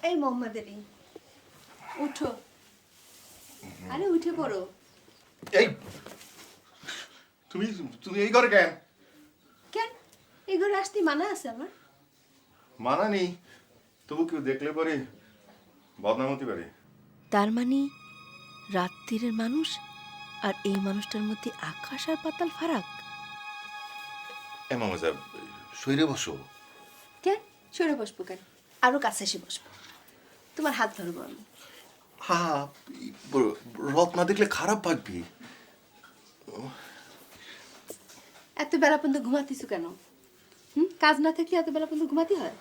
এই মোহাম্মদ আলী উঠো, আরে উঠে পড়ো। এই তুমি তুমি এই ঘরে কেন? কেন এই ঘরে আসতে মানা আছে আমার? মানা নেই, তবু কেউ দেখলে পরে বদনাম হতে পারে। তার মানে রাত্রিরের মানুষ আর এই মানুষটার মধ্যে আকাশ আর পাতাল ফারাক। মামা সাহেব, শরীরে বসো। কেন সরে বসবো কেন? আরো কাছে এসে বসবো, তোমার হাত ধরবো আমি। হ্যাঁ, রথ না দেখলে খারাপ ভাববি। এত বেলা পর্যন্ত ঘুমাতিছো কেন? কাজ না থাকলে এত বেলা পর্যন্ত ঘুমাতে হয়?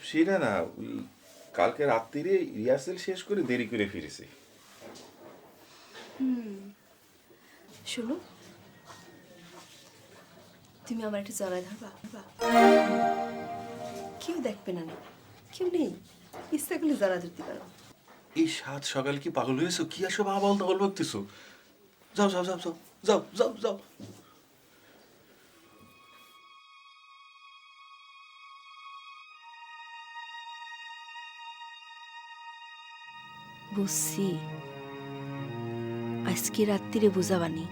সেটা না, ওই কালকে রাত্রিরে রিহার্সেল শেষ করে দেরি করে ফিরেছি। শুনো, তুমি আমার একটু জড়ায় ধরবা? কেউ দেখবে না, কেউ নেই, ইচ্ছা করলে জড়া ধরতে পারো। এই সাত সকাল কি পাগল হয়েছো? কি আসো আবল তাবল বকতেছো? যাও যাও যাও যাও যাও যাও যাও। বুঝছি, আজকে রাত্রিরে বুঝাবানি।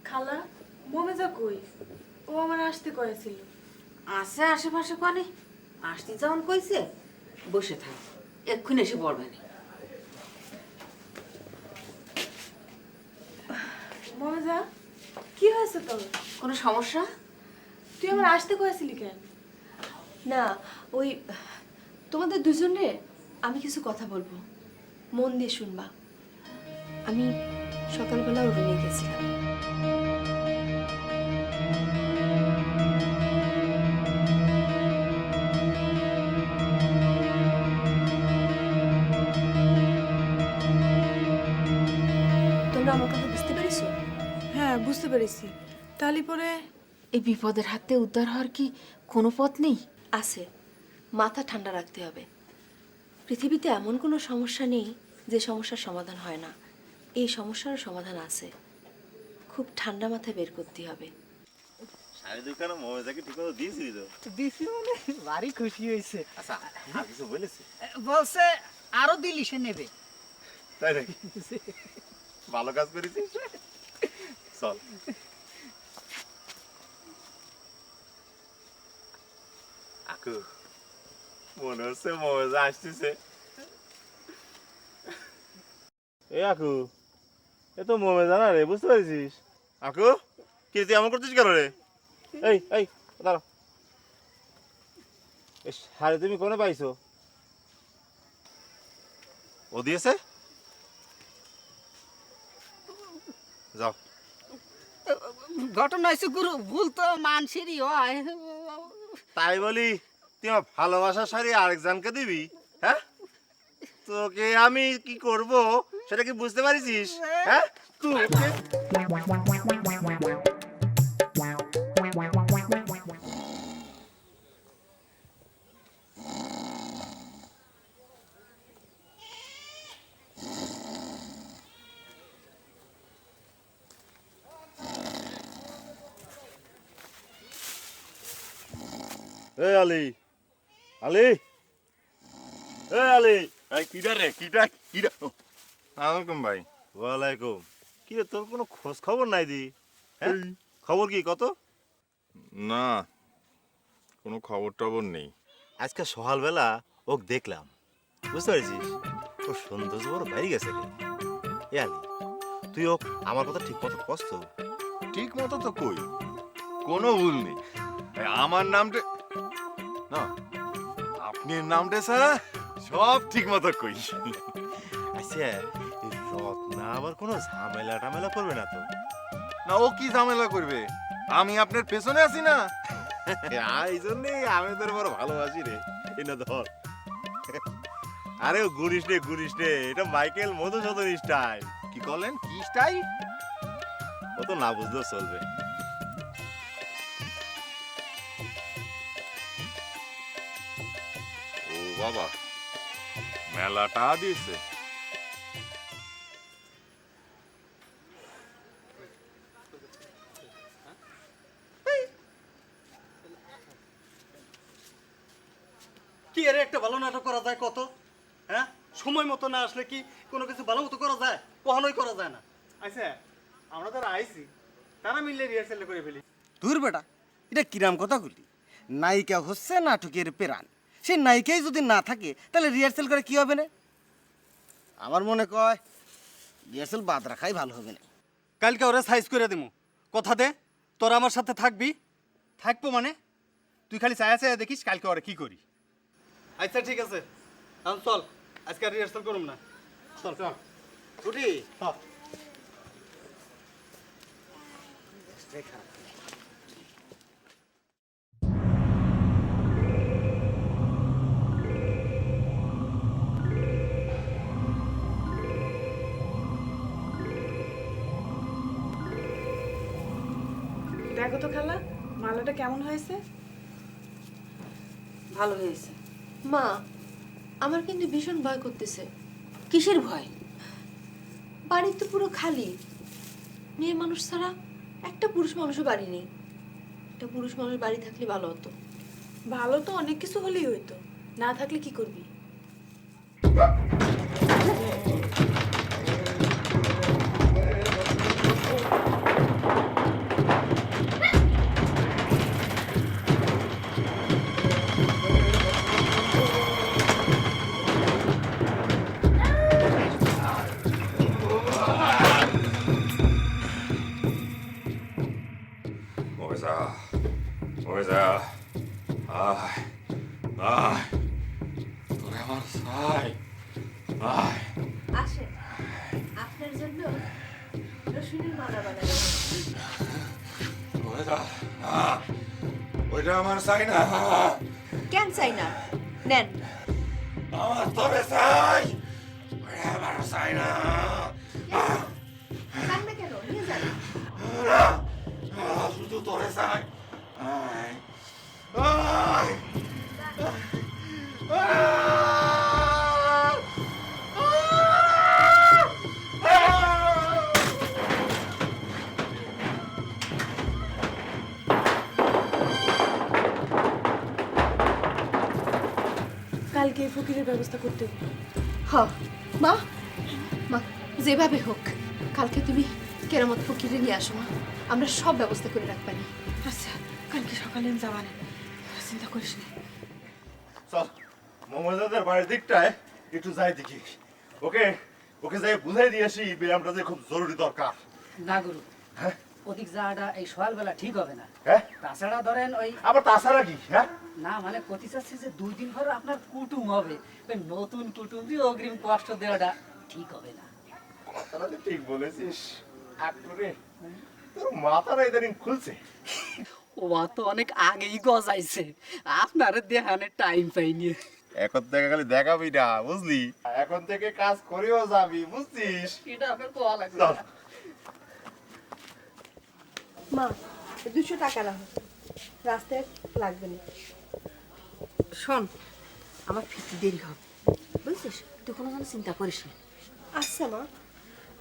খালা, মমেজা কই? ও আমার আসতে কয়েছিল। আছে আশেপাশে কোনে আসতে যখন কইছে বসে থাক, এক্ষুনি এসে পড়বে না। মমেজা, কি হয়েছে তোর? কোনো সমস্যা? তুই আমার আসতে কয়েছিলি কেন? না, ওই তোমাদের দুজনে আমি কিছু কথা বলবো, মন দিয়ে শুনবা। আমি সকালবেলা ওর রুমে গেছিলাম। তোমরা আমার কথা বুঝতে পেরেছো? হ্যাঁ, বুঝতে পেরেছি। তাহলে পরে এই বিপদের হাতে উদ্ধার হওয়ার কি কোনো পথ নেই? আছে, মাথা ঠান্ডা রাখতে হবে। পৃথিবীতে এমন কোনো সমস্যা নেই যে সমস্যার সমাধান হয় না। এই সমস্যারও সমাধান আছে, খুব ঠান্ডা মাথায় বের করতে হবে। শাড়ি দোকানে মমেজাকে ঠিক মতো দিয়েছিলি তো? দিছি মানে ভারী খুশি হয়েছে। আচ্ছা, আর কিছু বলেছে? বলছে আরো দিলি সে নেবে। তাই নাকি? ভালো কাজ করেছিস। চল। আকু, মনে হচ্ছে মজা আসতেছে। এ আকু, এ তো মমেজা না রে, বুঝতে পারছিস? আকু, কি তুই এমন করছিস কেন রে? এই এই দাঁড়া, এই শাড়ি তুমি কোনে পাইছো? ও দিয়েছে? যাও। ঘটনা হয়েছে গুরু, ভুল তো মানুষেরই হয়। তাই বলি তুই আমার ভালোবাসার শাড়ি আরেকজনকে দিবি? হ্যাঁ, তোকে আমি কি করব সেটা কি বুঝতে পারিস? হ্যাঁ, তোকে এই আলী, আলী, এই আলী, এই কিডা রে, কিডা কিডা? আলাইকুম ভাই। ওয়ালাইকুম। কি রে, তোর কোনো খোঁজ খবর নাই দি? হ্যাঁ, খবর কি কত? না, কোনো খবর টবর নেই। আজকে সকালবেলা ওকে দেখলাম, বুঝতে পারছিস? ও সৌন্দর্য বড় বাইরে গেছে রে। এ আলী, তুই ও আমার কথা ঠিক মতো কষ্ট? ঠিক মতো তো কই, কোনো ভুল নেই। এই আমার নামটা না, আপনার নামটা ছাড়া সব ঠিক মতো কই। আচ্ছা, এই রত্না আবার কোনো ঝামেলা টামেলা করবে না তো? না, ও কি ঝামেলা করবে? আমি আপনার পেছনে আছি না। এই জন্যই আমি তোর বড় ভালোবাসি রে। এই না ধর। আরে ও গুড়িস নে, এটা মাইকেল মধুসূদন স্টাইল। কি করলেন? কি স্টাইল? ও তো না বুঝলেও চলবে। ও বাবা, মেলাটা দিয়েছে। কি এর একটা ভালো নাটক করা যায় কত? হ্যাঁ, সময় মতো না আসলে কি কোনো কিছু ভালো মতো করা যায়? কখনোই করা যায় না। আচ্ছা, আমরা যারা আইছি তারা মিললে রিহার্সাল করে ফেলি। দূর বেটা, এটা কিরাম কথা বলি? নায়িকা হচ্ছে নাটকের প্রাণ। সেই নায়িকাই যদি না থাকে তাহলে রিহার্সেল করে কি হবে না? আমার মনে কয় রিহার্সেল বাদ রাখাই ভালো হবে না। কালকে ওরা সাইজ করে দেবো, কথা দে তোরা আমার সাথে থাকবি। থাকবো মানে? তুই খালি চায়া চায়া দেখিস কালকে ওরা কি করি। আচ্ছা ঠিক আছে, এখন চল, আজকে রিহার্সাল করুম না। চল চল ছুটি হ্যাঁ। দেখো তো খালা মালাটা কেমন হয়েছে? ভালো হয়েছে। মা আমার কিন্তু ভীষণ ভয় করতেছে। কিসের ভয়? বাড়ি তো পুরো খালি, মেয়ে মানুষ ছাড়া একটা পুরুষ মানুষও বাড়ি নেই। একটা পুরুষ মানুষ বাড়ি থাকলে ভালো হতো। ভালো তো অনেক কিছু হলেই হইতো, না থাকলে কি করবি? মমেজা, মমেজা, আয়, আয়, তোরে আমার চাই, আয়। আসেন, আপনার জন্য রসুনের মালা বানানো। মমেজা, ওইটা আমার চাই না। কেন চাই না? নেন। আমার তবে চাই, ওইটা আমার চাই না। কান্না কেন? নিয়ে যান। না, শুধু তোরে চাই। আয়, আয়, কালকে এই ফকিরের ব্যবস্থা করতে হবে। হ মা, মা যেভাবে হোক কালকে তুমি কেরামত ফকিরে নিয়ে আসো মা, আমরা সব ব্যবস্থা করে রাখবানি। আচ্ছা কালকে সকালে আমি যাবা না, চিন্তা করিস না। চল মমতাদের বাড়ির দিকটায় একটু যাই দেখি। ওকে ওকে যাই বুঝাই দিয়ে আসি ব্যায়ামটা যে খুব জরুরি দরকার। না গুরু, ওদিক যাওয়াটা এই সকালবেলা ঠিক হবে না। হ্যাঁ তাছাড়া ধরেন ওই আবার তাছাড়া কি? হ্যাঁ না মানে কতি চাচ্ছি যে 2 দিন পর আপনার কুটুম হবে, ওই নতুন কুটুম দিয়ে অগ্রিম কষ্ট দেওয়াটা ঠিক হবে না। কথাটা তো ঠিক বলেছিস। একটুরে তোর মাথাটা ইদানিং খুলছে। ও তো অনেক আগেই গজাইছে, আপনার দেহানে টাইম পাইনি। এখন থেকে খালি দেখাবি না, বুঝলি? এখন থেকে কাজ করেও যাবি, বুঝছিস? এটা আপনার কোয়া লাগবে। চল। মা 200 টাকা রাখো, রাস্তায় লাগবে না। শোন, আমার ফিরতে দেরি হবে, বুঝছিস? তুই কোনো চিন্তা করিস না। আচ্ছা মা।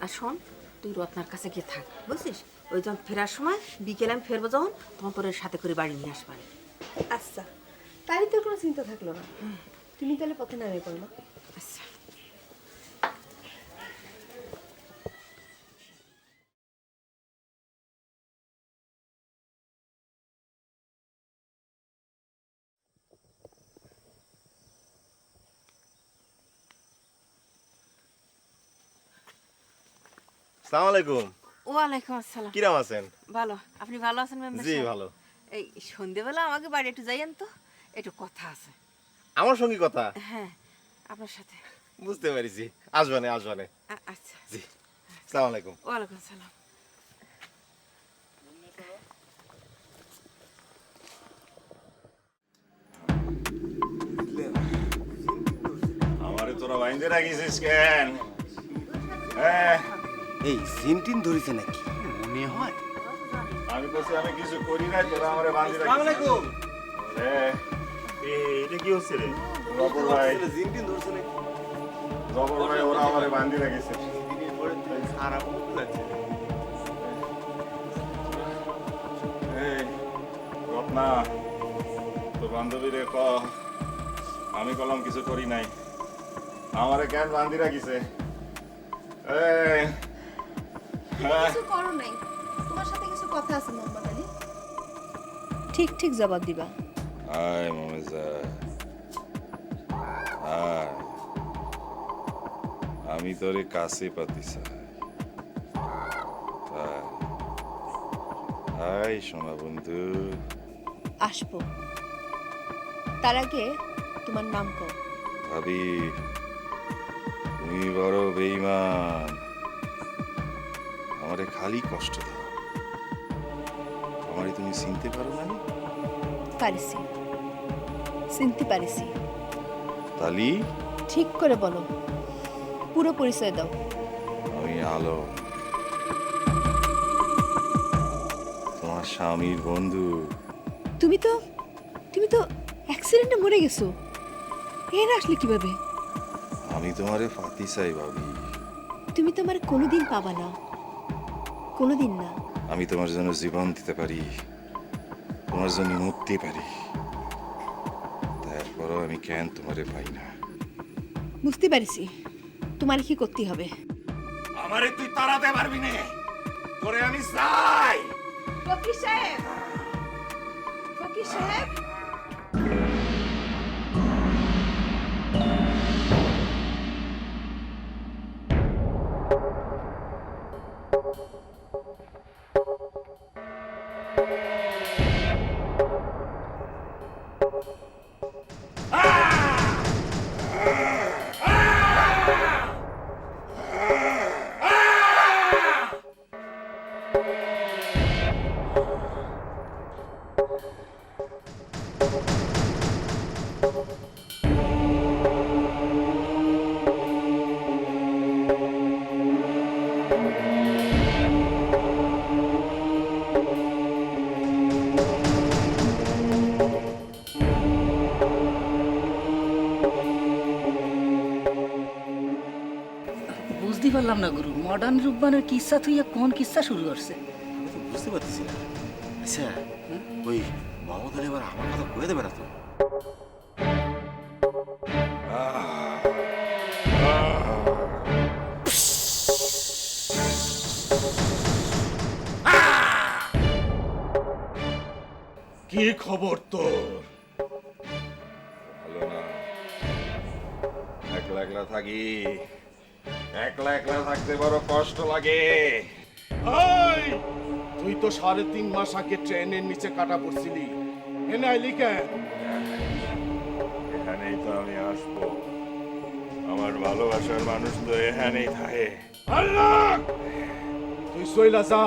আর শোন, তুই রত্নার কাছে গিয়ে থাক, বুঝছিস? ওই যখন ফেরার সময় বিকেলে আমি ফেরবো যখন, তখন তোর সাথে করে বাড়ি নিয়ে আসবানি। আচ্ছা তারই তো কোনো চিন্তা থাকলো না। তুমি তাহলে পথে নামে পড়ো মা। আচ্ছা। সালাম আলাইকুম। ওয়ালাইকুম আসসালাম। কিরাম আছেন? ভালো, আপনি ভালো আছেন মেম্বার জি সাহেব? ভালো। এই সন্ধেবেলা আমাকে বাড়ি একটু যাইয়েন তো, একটু কথা আছে। আমার সঙ্গে কথা? হ্যাঁ, আপনার সাথে। বুঝতে পেরেছি, আসবানে আসবানে। আচ্ছা। জি, সালাম আলাইকুম। ওয়ালাইকুম আসসালাম। আমারে তোরা বাইন্দে রাখিস কেন? হ্যাঁ, এই সিনটিন ধরেছে নাকি? মনে হয় আমি বলছি আমি কিছু করি নাই, তোরা আমারে বান্ধি রাখিস। আসসালামু আলাইকুম। হ্যাঁ, এটা কি হচ্ছে রে? জবর ভাই, সিনটিন ধরেছে নাকি? জবর ভাই ওরা আমারে বান্ধি রাখিছে। এই রত্না, তোর বান্ধবীরে ক আমি কলম কিছু করি নাই, আমারে কেন বান্ধি রাখিছে? এই হ্যাঁ, কিছু করো নাই, তোমার সাথে কিছু কথা আছে মোহাম্মদ আলী। ঠিক ঠিক জবাব দিবা। আয় মমেজা, আয়, আমি তোরে কাছে পাতি চাই। আয়, আয় সোনা বন্ধু। আসবো, তার আগে তোমার নাম কও। ভাবি তুমি বড় বেঈমান, আমারে খালি কষ্ট দাও। আমারে তুমি চিনতে পারো না? পারিছি, চিনতে পারিছি। তালি ঠিক করে বলো, পুরো পরিচয় দাও। আমি আলো, তোমার স্বামীর বন্ধু। তুমি তো অ্যাক্সিডেন্টে মরে গেছো, এর আসলে কিভাবে? আমি তোমারে ফাতি চাই ভাবি। তুমি তো আমার কোনোদিন পাবা না, কোনোদিন না। আমি তোমার জন্য জীবন দিতে পারি, তোমার জন্য মরতে পারি, তারপরও আমি কেন তোমারে পাই না? বুঝতে পারছি তোমার কি করতে হবে। আমারে তুই তাড়াতে পারবি না, তোরে আমি চাই। ফকির সাহেব, ফকির সাহেব, বুঝতে পারলাম না গুরু, মডার্ন রূপবানের কিস্সা থুইয়া কোন কিস্সা শুরু করছে? আমি তো বুঝতে পারতেছি না। আচ্ছা, ওই মোহাম্মদ আলী এবার আমার কথা কয়ে দেবে না তো? কি খবর তোর? ভালো না, একলা একলা থাকি, একলা একলা থাকতে বড় কষ্ট লাগে। এই, তুই তো 3.5 মাস আগে ট্রেনের নিচে কাটা পড়ছিলি, এনে আইলি কেন? এখানেই তো আমি আসবো, আমার ভালোবাসার মানুষ তো এখানেই থাকে। আল্লাহ, তুই সইলা যা,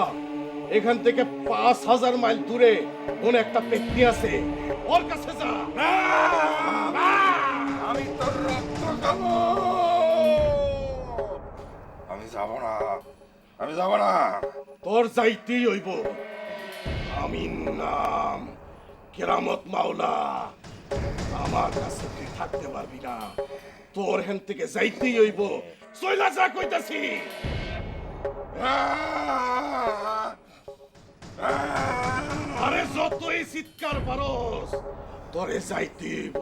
এখান থেকে 5000 মাইল দূরে কোন একটা পেটনি আছে, ওর কাছে যা। আমি তোর রক্ত খাবো। আমি যাব না, আমি যাব না। তোর যাইতেই হইব। আমি নাম কেরামত মাওলা, আমার কাছে তুই থাকতে পারবি না, তোর হেন থেকে যাইতেই হইব। সইলা যা কইতাছি। আরে যতই চিৎকার পারস, তোরে যাইতেই হইব।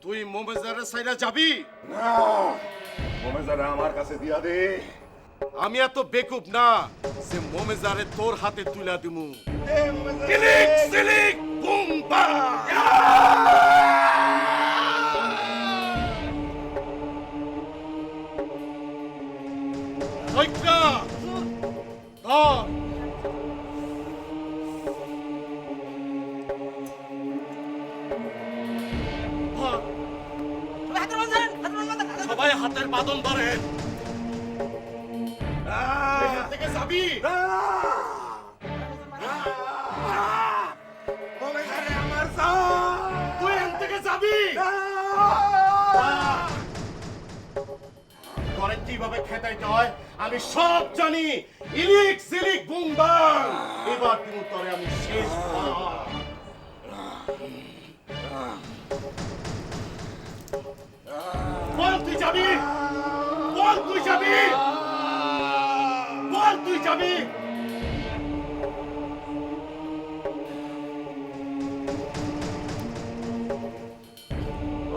তুই মোমেজারে সাইরা যাবি না, মোমেজারে আমার কাছে দিয়া দে। আমি এত বেকুব না যে মোমেজারে তোর হাতে তুলা দিমু। দে মোমেজারে। সিলিক সিলিক বুম বাম। ওইটা ধর। সবাই হাতের বাঁধন ধরেন। এখান থেকে যাবি? মোমেজারে আমার জান। তুই এখান থেকে যাবি? করে কিভাবে খেতাইতে হয় আমি সব জানি। ইলিক সিলিক বুম বাম। এবার তুমি তোরে আমি শেষ বল তুই যাবি? বল তুই যাবি? বল তুই যাবি?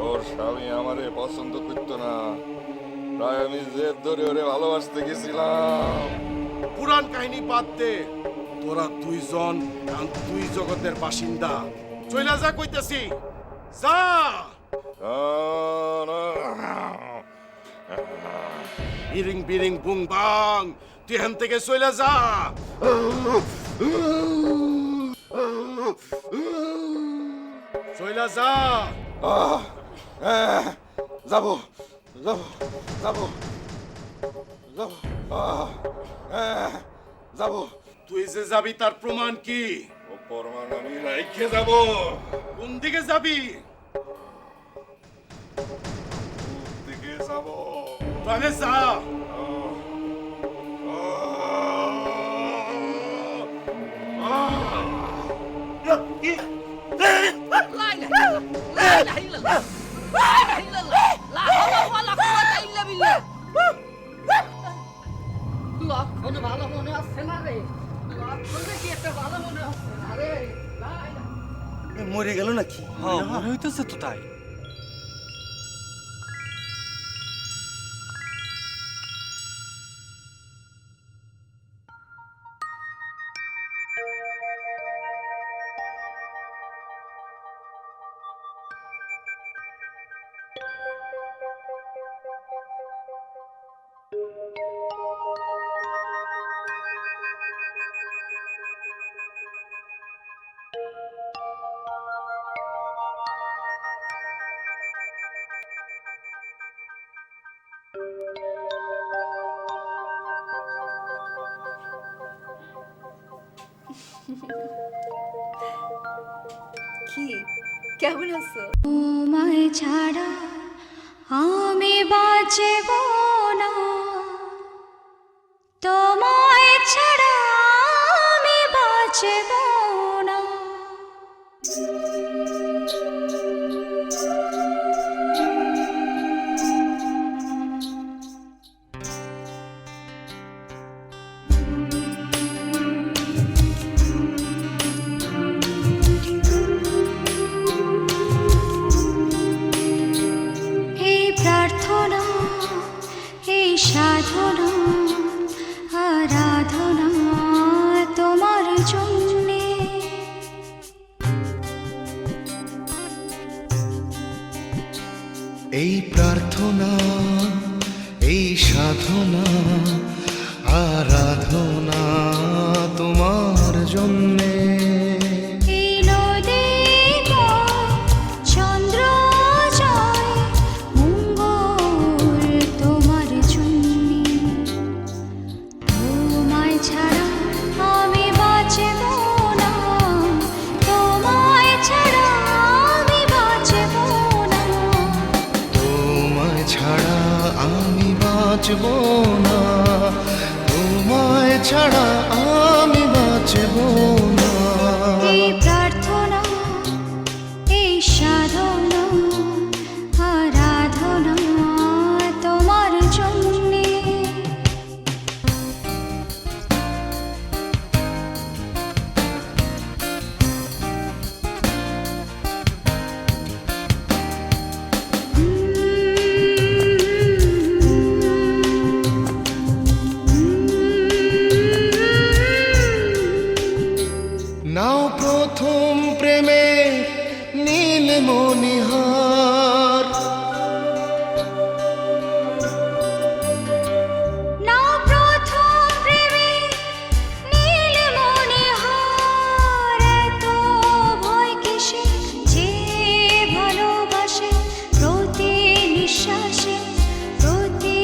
ওর স্বামী আমারে পছন্দ করতো না, তাই আমি জেদ ধরে ওরে ভালোবাসতে গেছিলাম। পুরাণ কাহিনী বাদ দে, তোরা দুইজন এখন দুই জগতের বাসিন্দা। চইলা যা কইতেছি, যা। বিরিং বিরিং বুং বাং, তুই এখান থেকে চইলা যা। চইলা যা। যাবো যাবো যাবো যাবো যাবো। তুই যে যাবি তার প্রমাণ কি? প্রমাণ আমি রাইখে যাব। কোন দিকে যাবি? দিকে যাব। তাহলে যা। লক্ষণ ভালো মনে হচ্ছে না রে, লক্ষণ দেখি একটা ভালো মনে হচ্ছে না রে। মরে গেল নাকি? হ্যাঁ মনে হইতেছে তো তাই। কি কেমন আছো? তোমায় ছাড়া আমি বাঁচব না, তোমায় ছাড়া আমি বাঁচব না। এই প্রার্থনা, এই সাধনা, আরাধনা তোমার জন্যে। এই প্রার্থনা, এই সাধনা, আরাধনা তোমার জন্যে। এই নদী বয়, চন্দ্র জয়, মঙ্গল তোমার জন্যে। তোমায় ছাড়া আমি বাঁচব না, তোমায় ছাড়া আমি বাঁচব না। তোমায় ছাড়া আমি বাঁচব না, তোমায় ছাড়া আমি বাঁচব না। এই প্রার্থনা, এই সাধনা, আরাধনা তোমার জন্যে। নাও প্রথম প্রেমে নীল মনিহার, নাও প্রথম প্রেমে নীল মনিহার। এত ভয় কিসে, যে ভালোবাসে প্রতি নিঃশ্বাসে, প্রতি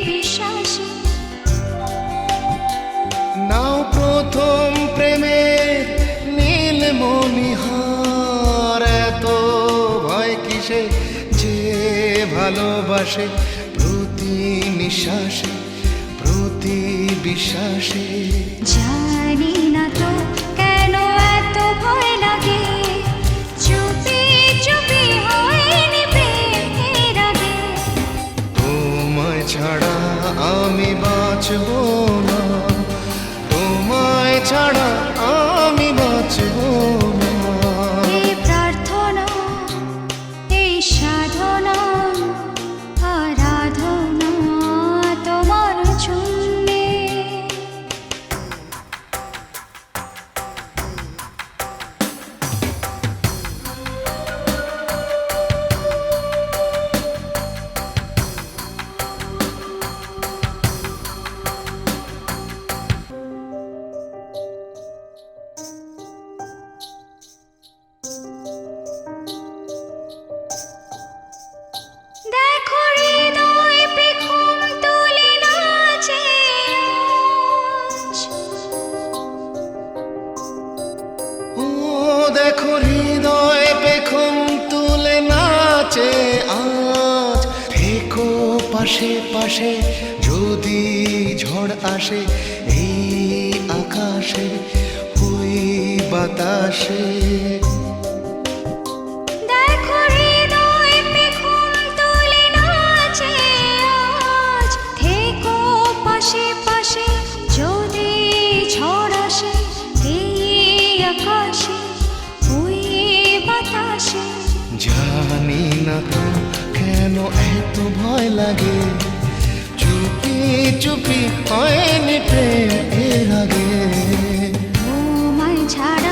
বিশ্বাসে। নাও প্রথম প্রেমে নীল মনিহার। এত ভয় কিসে, যে ভালোবাসে প্রতি নিঃশ্বাসে, প্রতি বিশ্বাসে। জানি না তো কেন এত ভয় লাগে, চুপি চুপি হয়নি প্রেমের আগে। তোমায় ছাড়া আমি বাঁচব না, তোমায় ছাড়া আমি বাঁচব না। এই প্রার্থনা, এই সাধনা, আরাধনা তোমার জন্যে। দেখো হৃদয় পেখম তুলে নাচে আজ থেকো পাশে পাশে যদি ঝড় আসে এই আকাশে ওই বাতাসে দেখো হৃদয় পেখম তুলে নাচে আজ থেকো পাশে পাশে যদি ঝড় আসে এই আকাশে ওই বাতাসে জানি না তো কেন এত ভয় লাগে চুপি চুপি হয়নি প্রেম এর আগে তোমায় ছাড়া